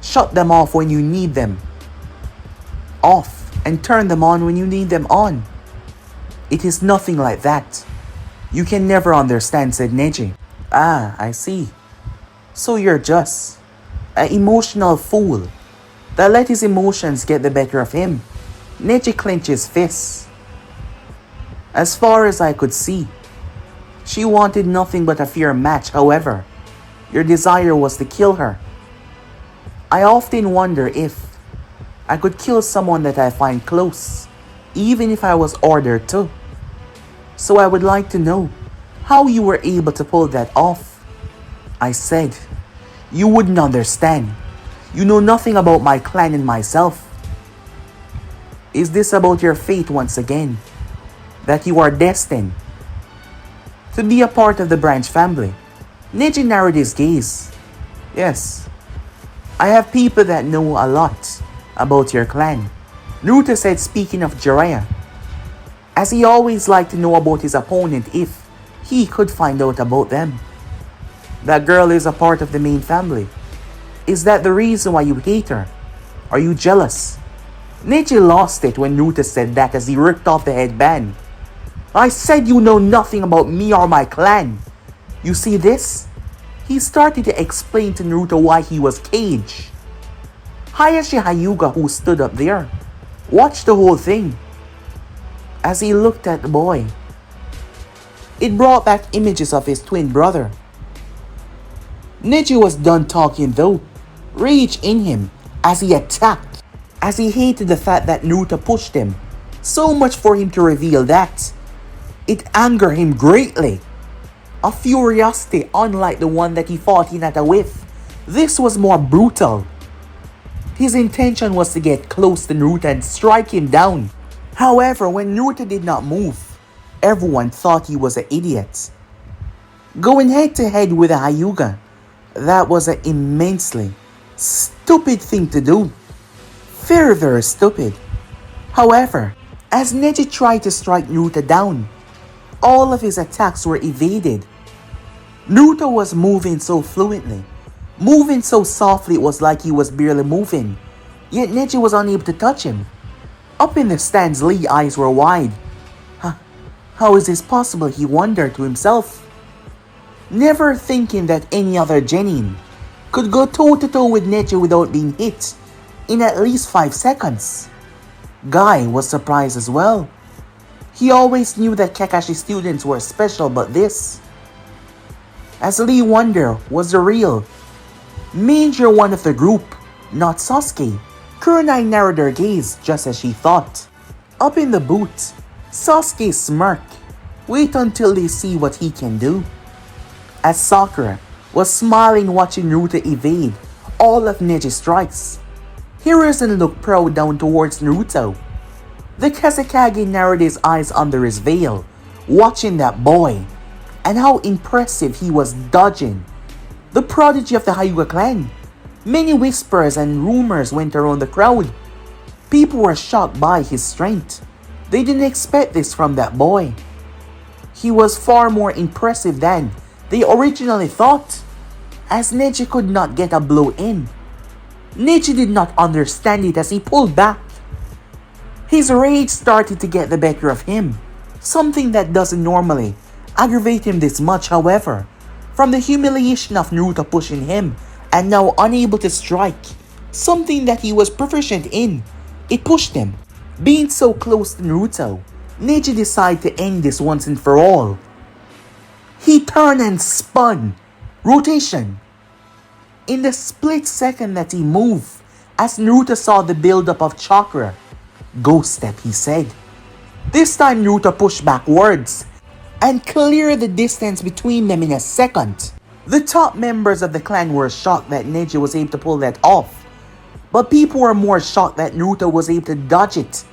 Shut them off when you need them off and turn them on when you need them on. It is nothing like that. You can never understand, said Neji. Ah, I see. So you're just an emotional fool that let his emotions get the better of him. Neji clenched his fists. As far as I could see, she wanted nothing but a fair match. However, your desire was to kill her. I often wonder if I could kill someone that I find close, even if I was ordered to. So I would like to know how you were able to pull that off. I said, you wouldn't understand. You know nothing about my clan and myself. Is this about your fate once again? That you are destined to be a part of the branch family? Neji narrowed his gaze. Yes, I have people that know a lot about your clan. Naruto said, speaking of Jiraiya, as he always liked to know about his opponent if he could find out about them. That girl is a part of the main family. Is that the reason why you hate her? Are you jealous? Neji lost it when Naruto said that as he ripped off the headband. I said you know nothing about me or my clan. You see this? He started to explain to Naruto why he was caged. Hayashi Hyuga, who stood up there, watched the whole thing. As he looked at the boy, it brought back images of his twin brother. Neji was done talking though, rage in him as he attacked, as he hated the fact that Naruto pushed him so much for him to reveal that. It angered him greatly. A furiosity unlike the one that he fought Hinata with. This was more brutal. His intention was to get close to Naruto and strike him down. However, when Naruto did not move, everyone thought he was an idiot. Going head to head with a Hyuga, that was an immensely stupid thing to do. Very, very stupid. However, as Neji tried to strike Naruto down, all of his attacks were evaded. Naruto was moving so fluently, moving so softly it was like he was barely moving, yet Neji was unable to touch him. Up in the stands, Lee's eyes were wide. How is this possible, he wondered to himself. Never thinking that any other genin could go toe-to-toe with Neji without being hit in at least 5 seconds. Guy was surprised as well. He always knew that Kakashi students were special, but this, as Lee wondered, was the real major one of the group, not Sasuke. Kurama narrowed her gaze just as she thought. Up in the booth, Sasuke smirked. Wait until they see what he can do. As Sakura was smiling watching Naruto evade all of Neji's strikes, Hiruzen looked proud down towards Naruto. The Kazekage narrowed his eyes under his veil, watching that boy, and how impressive he was dodging the prodigy of the Hyuga clan. Many whispers and rumors went around the crowd. People were shocked by his strength. They didn't expect this from that boy. He was far more impressive than they originally thought. as Neji could not get a blow in. Neji did not understand it as he pulled back. His rage started to get the better of him, something that doesn't normally aggravate him this much. However, from the humiliation of Naruto pushing him and now unable to strike, something that he was proficient in, it pushed him. Being so close to Naruto, Neji decided to end this once and for all. He turned and spun. Rotation. In the split second that he moved, as Naruto saw the buildup of chakra, "Ghost step," he said. This time Naruto pushed backwards and cleared the distance between them in a second. The top members of the clan were shocked that Neji was able to pull that off, but people were more shocked that Naruto was able to dodge it.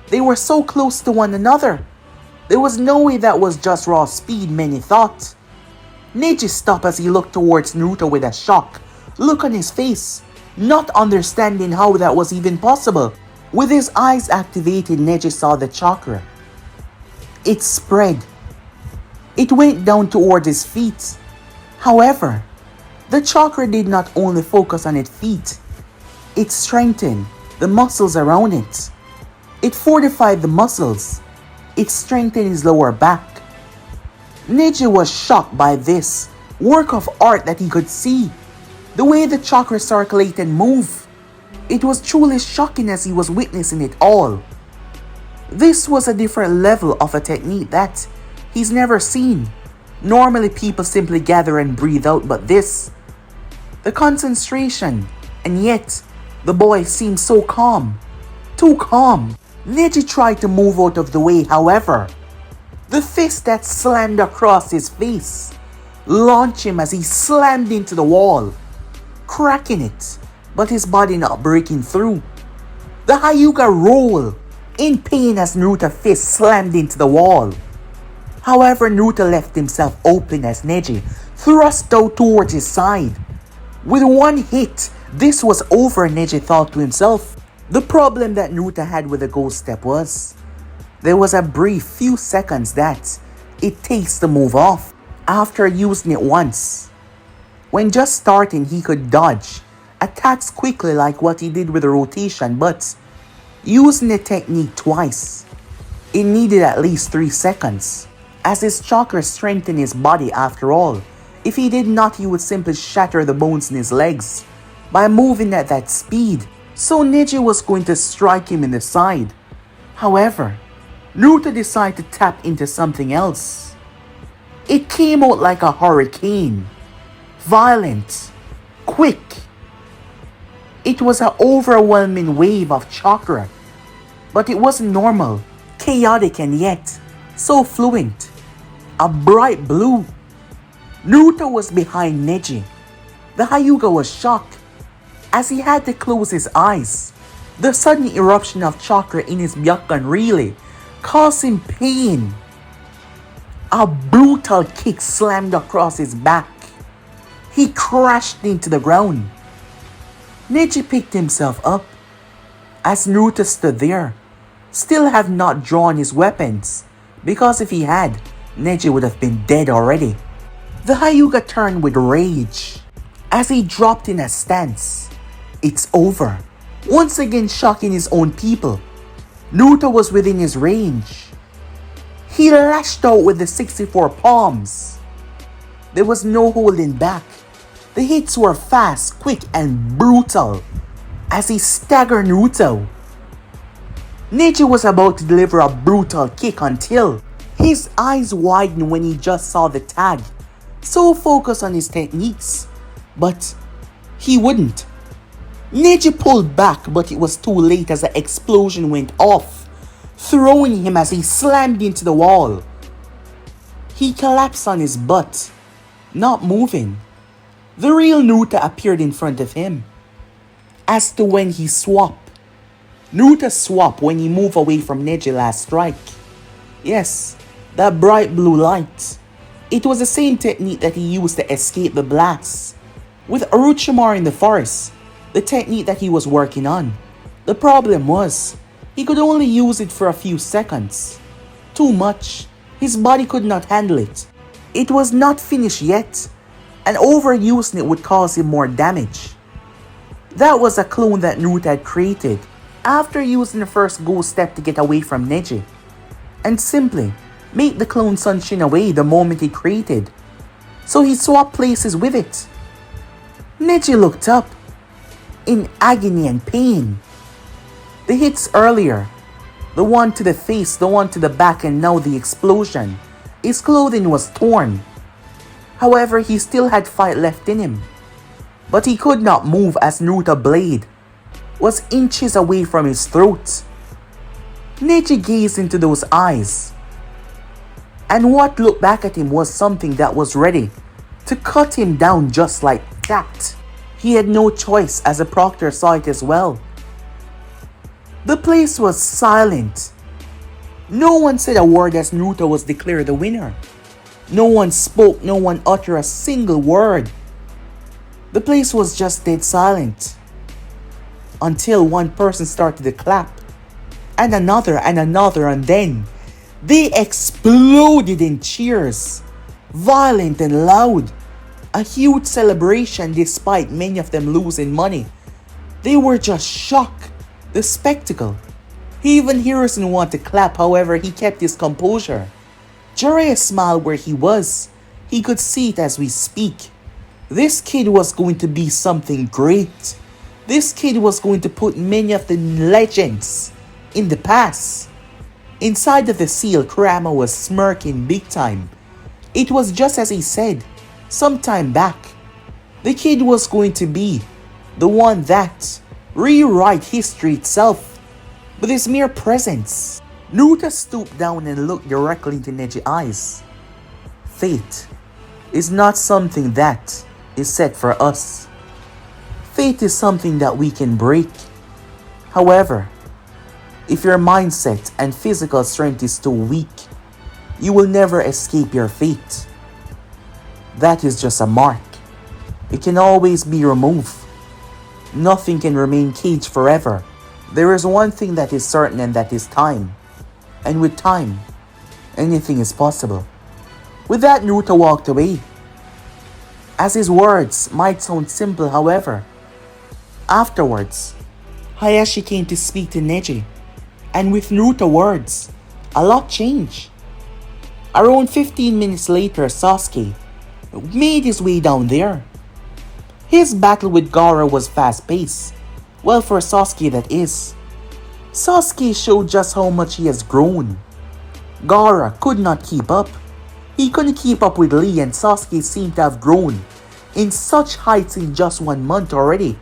They were so close to one another. There was no way that was just raw speed, many thought. Neji stopped as he looked towards Naruto with a shock look on his face, not understanding how that was even possible. With his eyes activated, Neji saw the chakra. It spread. It went down toward his feet. However, the chakra did not only focus on its feet, it strengthened the muscles around it. It fortified the muscles. It strengthened his lower back. Neji was shocked by this work of art that he could see. The way the chakra circulated and moved. It was truly shocking as he was witnessing it all. This was a different level of a technique that he's never seen. Normally people simply gather and breathe out, but this, the concentration, and yet the boy seemed so calm. Too calm. Neji tried to move out of the way, however, the fist that slammed across his face launched him as he slammed into the wall, cracking it, but his body not breaking through. The Hyuga rolled in pain as Naruto's fist slammed into the wall. However, Naruto left himself open as Neji thrust out towards his side. With one hit, this was over, Neji thought to himself. The problem that Naruto had with the ghost step was, there was a brief few seconds that it takes to move off after using it once. When just starting, he could dodge attacks quickly like what he did with the rotation, but using the technique twice, it needed at least 3 seconds, as his chakra strengthened his body after all. If he did not, he would simply shatter the bones in his legs by moving at that speed. So Neji was going to strike him in the side. However, Naruto decided to tap into something else. It came out like a hurricane. Violent. Quick. It was an overwhelming wave of chakra. But it wasn't normal. Chaotic and yet so fluent. A bright blue. Naruto was behind Neji. The Hyuga was shocked as he had to close his eyes. The sudden eruption of chakra in his Byakugan really caused him pain. A brutal kick slammed across his back. He crashed into the ground. Neji picked himself up as Naruto stood there, still have not drawn his weapons, because if he had, Neji would have been dead already. The Hyuga turned with rage as he dropped in a stance. It's over. Once again shocking his own people. Naruto was within his range. He lashed out with the 64 palms. There was no holding back. The hits were fast, quick, and brutal as he staggered Naruto. Neji was about to deliver a brutal kick until his eyes widened when he just saw the tag, so focused on his techniques. But he wouldn't. Neji pulled back, but it was too late as the explosion went off, throwing him as he slammed into the wall. He collapsed on his butt, not moving. The real Naruto appeared in front of him. As to when he swapped, Naruto swapped when he moved away from Neji's last strike. Yes, that bright blue light. It was the same technique that he used to escape the blast with Orochimaru in the forest, the technique that he was working on. The problem was, he could only use it for a few seconds. Too much. His body could not handle it. It was not finished yet. and overusing it would cause him more damage. That was a clone that Naruto had created after using the first ghost step to get away from Neji, and simply make the clone son shin away the moment he created, so he swapped places with it. Neji looked up, in agony and pain. The hits earlier, the one to the face, the one to the back, and now the explosion. His clothing was torn. However, he still had fight left in him. But he could not move as Naruto's blade was inches away from his throat. Neji gazed into those eyes, and what looked back at him was something that was ready to cut him down just like that. He had no choice, as the proctor saw it as well. The place was silent. No one said a word as Naruto was declared the winner. No one spoke, no one uttered a single word. The place was just dead silent. Until one person started to clap. And another, and then they exploded in cheers. Violent and loud. A huge celebration despite many of them losing money. They were just shocked. The spectacle. Even Hiruzen wanted to clap, however he kept his composure. Jiraiya smiled where he was. He could see it as we speak. This kid was going to be something great. This kid was going to put many of the legends in the past. Inside of the seal, Kurama was smirking big time. It was just as he said some time back. The kid was going to be the one that rewrite history itself with his mere presence. Naruto stooped down and looked directly into Neji's eyes. Fate is not something that is set for us. Fate is something that we can break. However, if your mindset and physical strength is too weak, you will never escape your fate. That is just a mark. It can always be removed. Nothing can remain caged forever. There is one thing that is certain, and that is time. And with time, anything is possible. With that, Naruto walked away. As his words might sound simple, however, afterwards, Hayashi came to speak to Neji. And with Naruto's words, a lot changed. Around 15 minutes later, Sasuke made his way down there. His battle with Gaara was fast-paced. Well, for Sasuke that is. Sasuke showed just how much he has grown. Gaara could not keep up. He couldn't keep up with Lee, and Sasuke seemed to have grown in such heights in just 1 month already.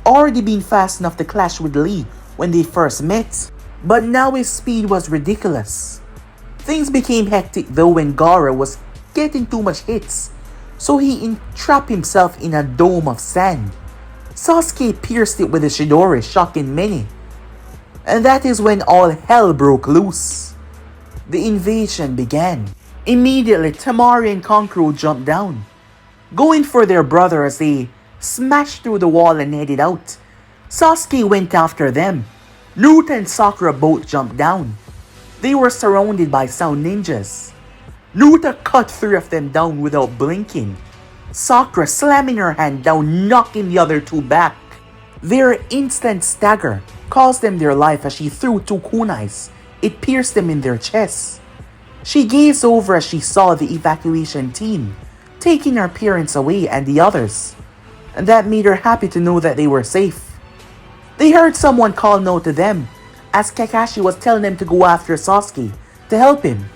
Already been fast enough to clash with Lee when they first met. But now his speed was ridiculous. Things became hectic though when Gaara was getting too much hits, so he entrapped himself in a dome of sand. Sasuke pierced it with a Chidori, shocking many. And that is when all hell broke loose. The invasion began. Immediately, Temari and Kankuro jumped down, going for their brother as they smashed through the wall and headed out. Sasuke went after them. Naruto and Sakura both jumped down. They were surrounded by sound ninjas. Naruto cut 3 of them down without blinking. Sakura slamming her hand down, knocking the other 2 back. Their instant stagger cost them their life as she threw 2 kunais. It pierced them in their chests. She gazed over as she saw the evacuation team taking her parents away and the others, and that made her happy to know that they were safe. They heard someone call no to them as Kakashi was telling them to go after Sasuke to help him.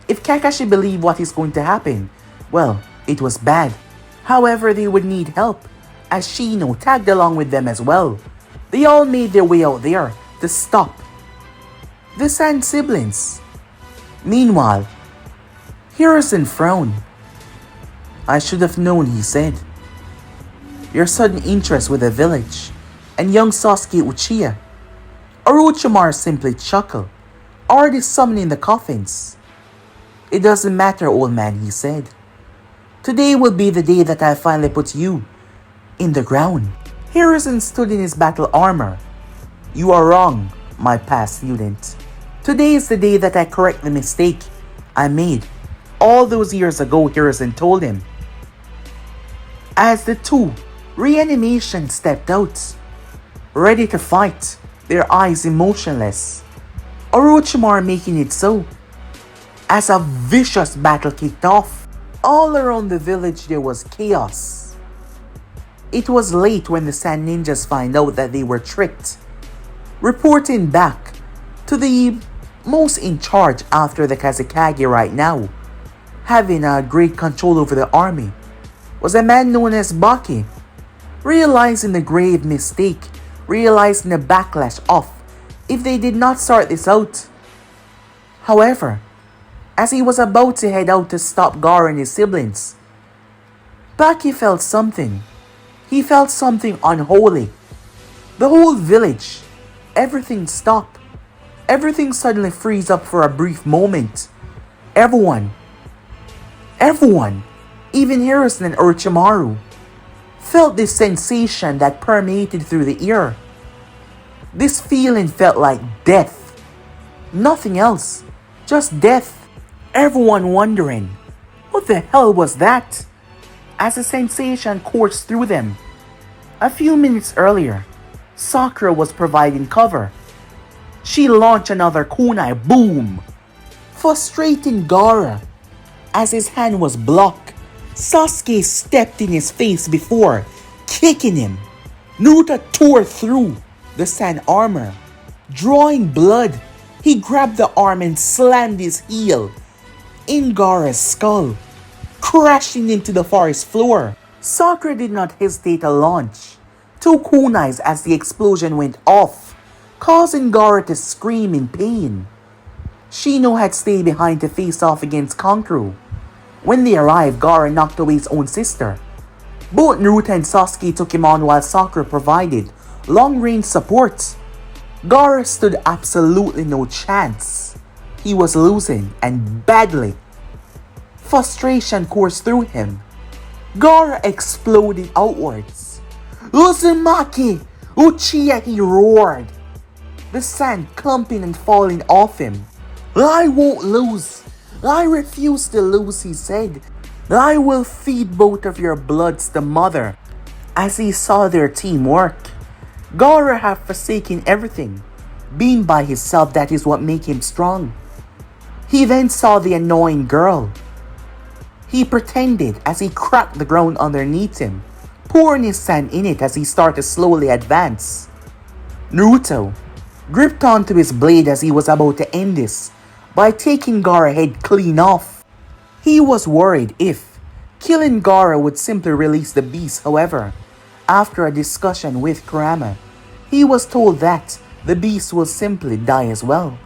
If Kakashi believed what is going to happen, well, it was bad. However, they would need help, as Shino tagged along with them as well. They all made their way out there to stop the Sand siblings. Meanwhile, Hiruzen frowned. "I should have known," he said. "Your sudden interest with the village and young Sasuke Uchiha." Orochimaru simply chuckled, already summoning the coffins. "It doesn't matter, old man," he said. "Today will be the day that I finally put you in the ground." Hiruzen stood in his battle armor. "You are wrong, my past student. Today is the day that I correct the mistake I made all those years ago," Hiruzen told him. As the two reanimation stepped out, ready to fight, their eyes emotionless, Orochimaru making it so. As a vicious battle kicked off, all around the village there was chaos. It was late when the Sand Ninjas find out that they were tricked. Reporting back to the most in charge after the Kazekage right now, having a great control over the army, was a man known as Baki. Realizing the grave mistake, realizing the backlash of if they did not sort this out. However, as he was about to head out to stop Gaara and his siblings, Baki felt something. He felt something unholy. The whole village, everything stopped. Everything suddenly frees up for a brief moment. Everyone, even Hiruzen and Orochimaru, felt this sensation that permeated through the air. This feeling felt like death. Nothing else, just death. Everyone wondering, what the hell was that? As a sensation coursed through them. A few minutes earlier, Sakura was providing cover. She launched another kunai, boom! Frustrating Gaara. As his hand was blocked, Sasuke stepped in his face before kicking him. Naruto tore through the sand armor. Drawing blood, he grabbed the arm and slammed his heel in Gaara's skull, crashing into the forest floor. Sakura did not hesitate to launch two kunais as the explosion went off, causing Gaara to scream in pain. Shino had stayed behind to face off against Kankuro. When they arrived, Gaara knocked away his own sister. Both Naruto and Sasuke took him on while Sakura provided long-range support. Gaara stood absolutely no chance. He was losing, and badly. Frustration coursed through him. Gaara exploded outwards. Uzumaki! Uchiha! He roared. The sand clumping and falling off him. I won't lose. I refuse to lose, he said. I will feed both of your bloods to mother. As he saw their teamwork, Gaara had forsaken everything. Being by himself, that is what made him strong. He then saw the annoying girl. He pretended as he cracked the ground underneath him, pouring his sand in it as he started to slowly advance. Naruto gripped onto his blade as he was about to end this by taking Gaara's head clean off. He was worried if killing Gaara would simply release the beast. However, after a discussion with Kurama, he was told that the beast will simply die as well.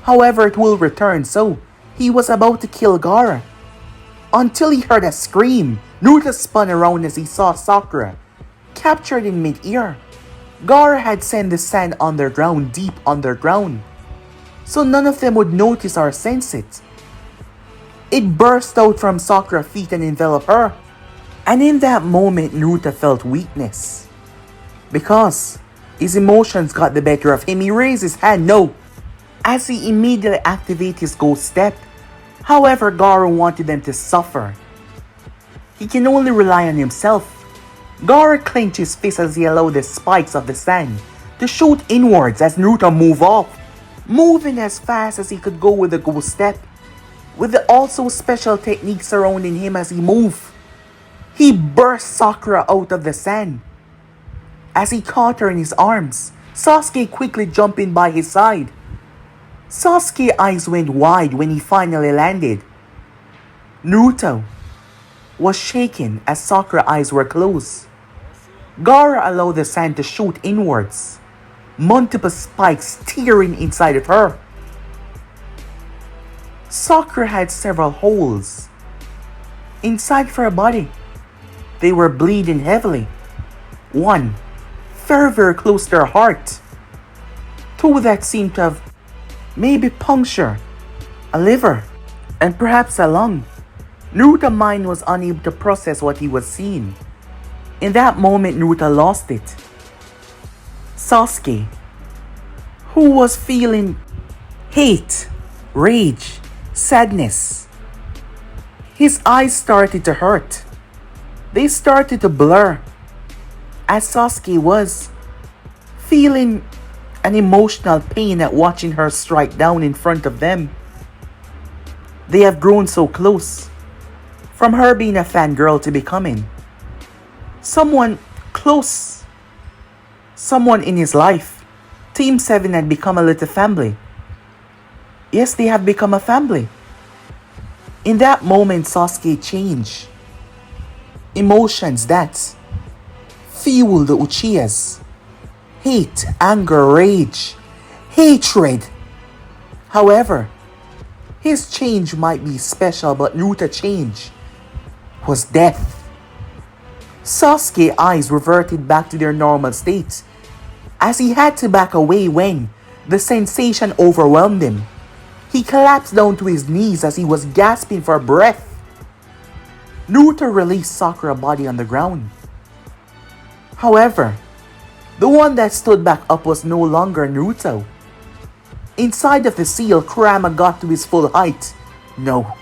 However, it will return, so he was about to kill Gaara until he heard a scream. Naruto spun around as he saw Sakura captured in mid-air. Gaara had sent the sand underground, deep underground, so none of them would notice or sense it. It burst out from Sakura's feet and enveloped her. And in that moment, Naruto felt weakness. Because his emotions got the better of him, he raised his hand, no, as he immediately activated his ghost step. However, Gaara wanted them to suffer. He can only rely on himself. Gaara clenched his fist as he allowed the spikes of the sand to shoot inwards as Naruto moved off, moving as fast as he could go with the ghost step, with the also special technique surrounding him as he moved. He burst Sakura out of the sand. As he caught her in his arms, Sasuke quickly jumped in by his side. Sasuke's eyes went wide when he finally landed. Naruto was shaken as Sakura's eyes were closed. Gaara allowed the sand to shoot inwards, multiple spikes tearing inside of her. Sakura had several holes inside of her body. They were bleeding heavily. One very close to her heart. Two that seemed to have maybe punctured a liver and perhaps a lung. Naruto's mind was unable to process what he was seeing. In that moment, Naruto lost it. Sasuke, who was feeling hate, rage, sadness, his eyes started to hurt. They started to blur as Sasuke was feeling an emotional pain at watching her strike down in front of them. They have grown so close, from her being a fangirl to becoming someone close, someone in his life. Team 7 had become a little family. Yes, they have become a family. In that moment, Sasuke changed. Emotions that fuel the Uchihas. Hate, anger, rage, hatred. However, his change might be special, but Naruto's change was death. Sasuke's eyes reverted back to their normal state as he had to back away when the sensation overwhelmed him. He collapsed down to his knees as he was gasping for breath. Naruto released Sakura's body on the ground. However, the one that stood back up was no longer Naruto. Inside of the seal, Kurama got to his full height. No,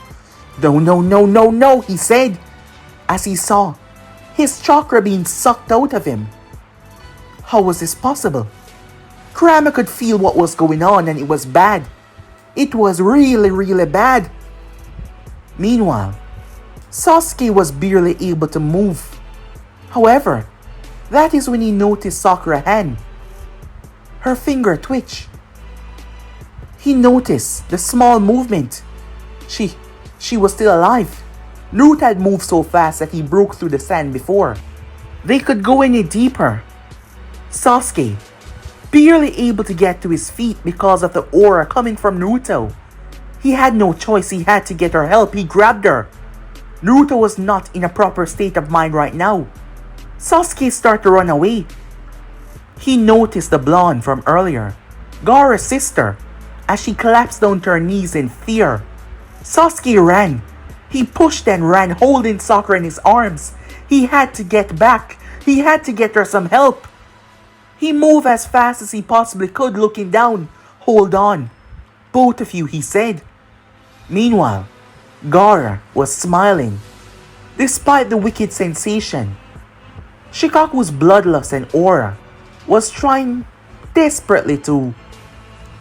he said, as he saw his chakra being sucked out of him. How was this possible? Kurama could feel what was going on, and it was bad. It was really bad. Meanwhile, Sasuke was barely able to move. However, that is when he noticed Sakura's hand. Her finger twitched. He noticed the small movement. She was still alive. Naruto had moved so fast that he broke through the sand before they could go any deeper. Sasuke, barely able to get to his feet because of the aura coming from Naruto. He had no choice, he had to get her help. He grabbed her. Naruto was not in a proper state of mind right now. Sasuke started to run away. He noticed the blonde from earlier, Gaara's sister, as she collapsed down to her knees in fear. Sasuke ran. He pushed and ran, holding Sakura in his arms. He had to get back. He had to get her some help. He moved as fast as he possibly could, looking down. Hold on, both of you, he said. Meanwhile, Gaara was smiling. Despite the wicked sensation, Shikaku's bloodlust and aura was trying desperately to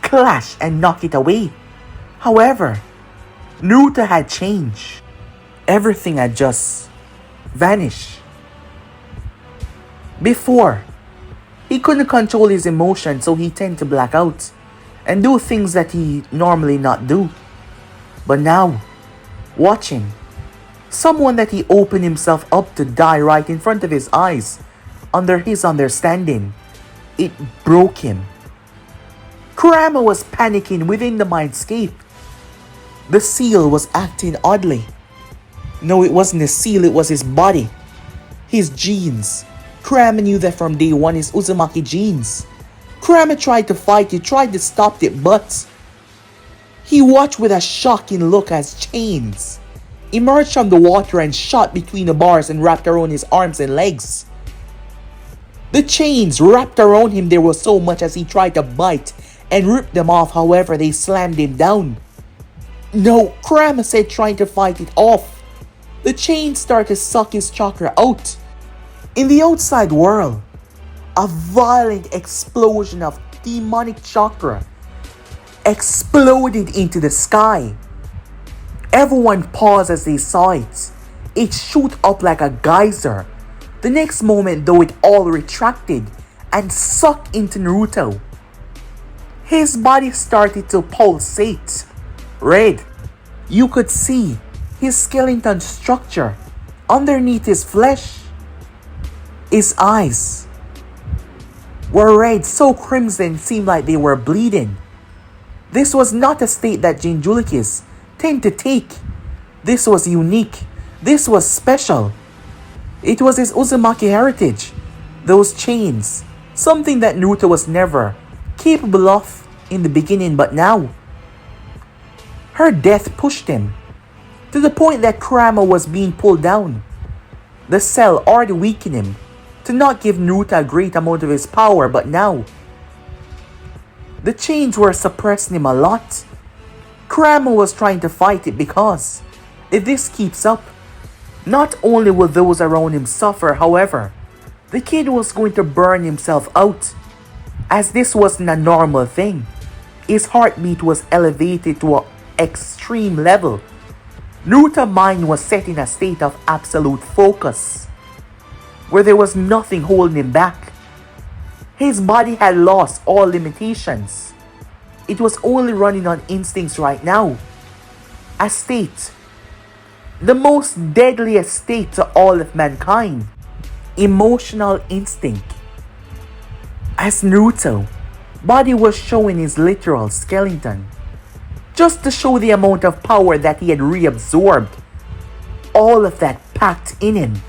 clash and knock it away. However, Naruto had changed. Everything had just vanished. Before, he couldn't control his emotions, so he tended to black out and do things that he normally not do. But now, watching someone that he opened himself up to die right in front of his eyes, under his understanding, it broke him. Kurama was panicking within the mindscape. The seal was acting oddly. No, it wasn't the seal, it was his body. His genes. Kurama knew that from day one, his Uzumaki genes. Kurama tried to fight it, tried to stop it, but he watched with a shocking look as chains emerged from the water and shot between the bars and wrapped around his arms and legs. The chains wrapped around him there was so much as he tried to bite and rip them off, however they slammed him down. No, Kurama said, trying to fight it off. The chains started to suck his chakra out. In the outside world, a violent explosion of demonic chakra exploded into the sky. Everyone paused as they saw it. It shoot up like a geyser. The next moment, though, it all retracted and sucked into Naruto. His body started to pulsate red. You could see his skeleton structure underneath his flesh. His eyes were red, so crimson it seemed like they were bleeding. This was not a state that Jinchurikis tend to take. This was unique. This was special. It was his Uzumaki heritage. Those chains. Something that Naruto was never capable of in the beginning, but now. Her death pushed him to the point that Kurama was being pulled down. The cell already weakened him to not give Naruto a great amount of his power, but now the chains were suppressing him a lot. Kurama was trying to fight it because if this keeps up, Not only will those around him suffer, however, the kid was going to burn himself out, as this wasn't a normal thing. His heartbeat was elevated to an extreme level. Naruto's mind was set in a state of absolute focus, where there was nothing holding him back. His body had lost all limitations. It was only running on instincts right now. A state, the most deadliest state to all of mankind. Emotional instinct. As Naruto, body was showing his literal skeleton, just to show the amount of power that he had reabsorbed. All of that packed in him.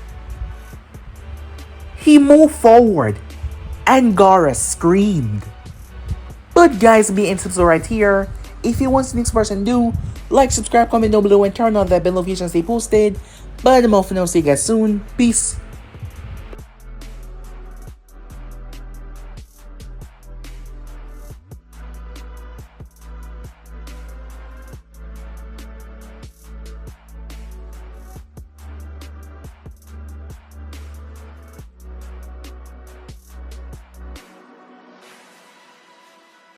He moved forward, and Gaara screamed. But guys, be and subscribe right here. If you want the next person do, like, subscribe, comment down below, and turn on that bell notification to stay posted. But I'm off for now, see you guys soon. Peace.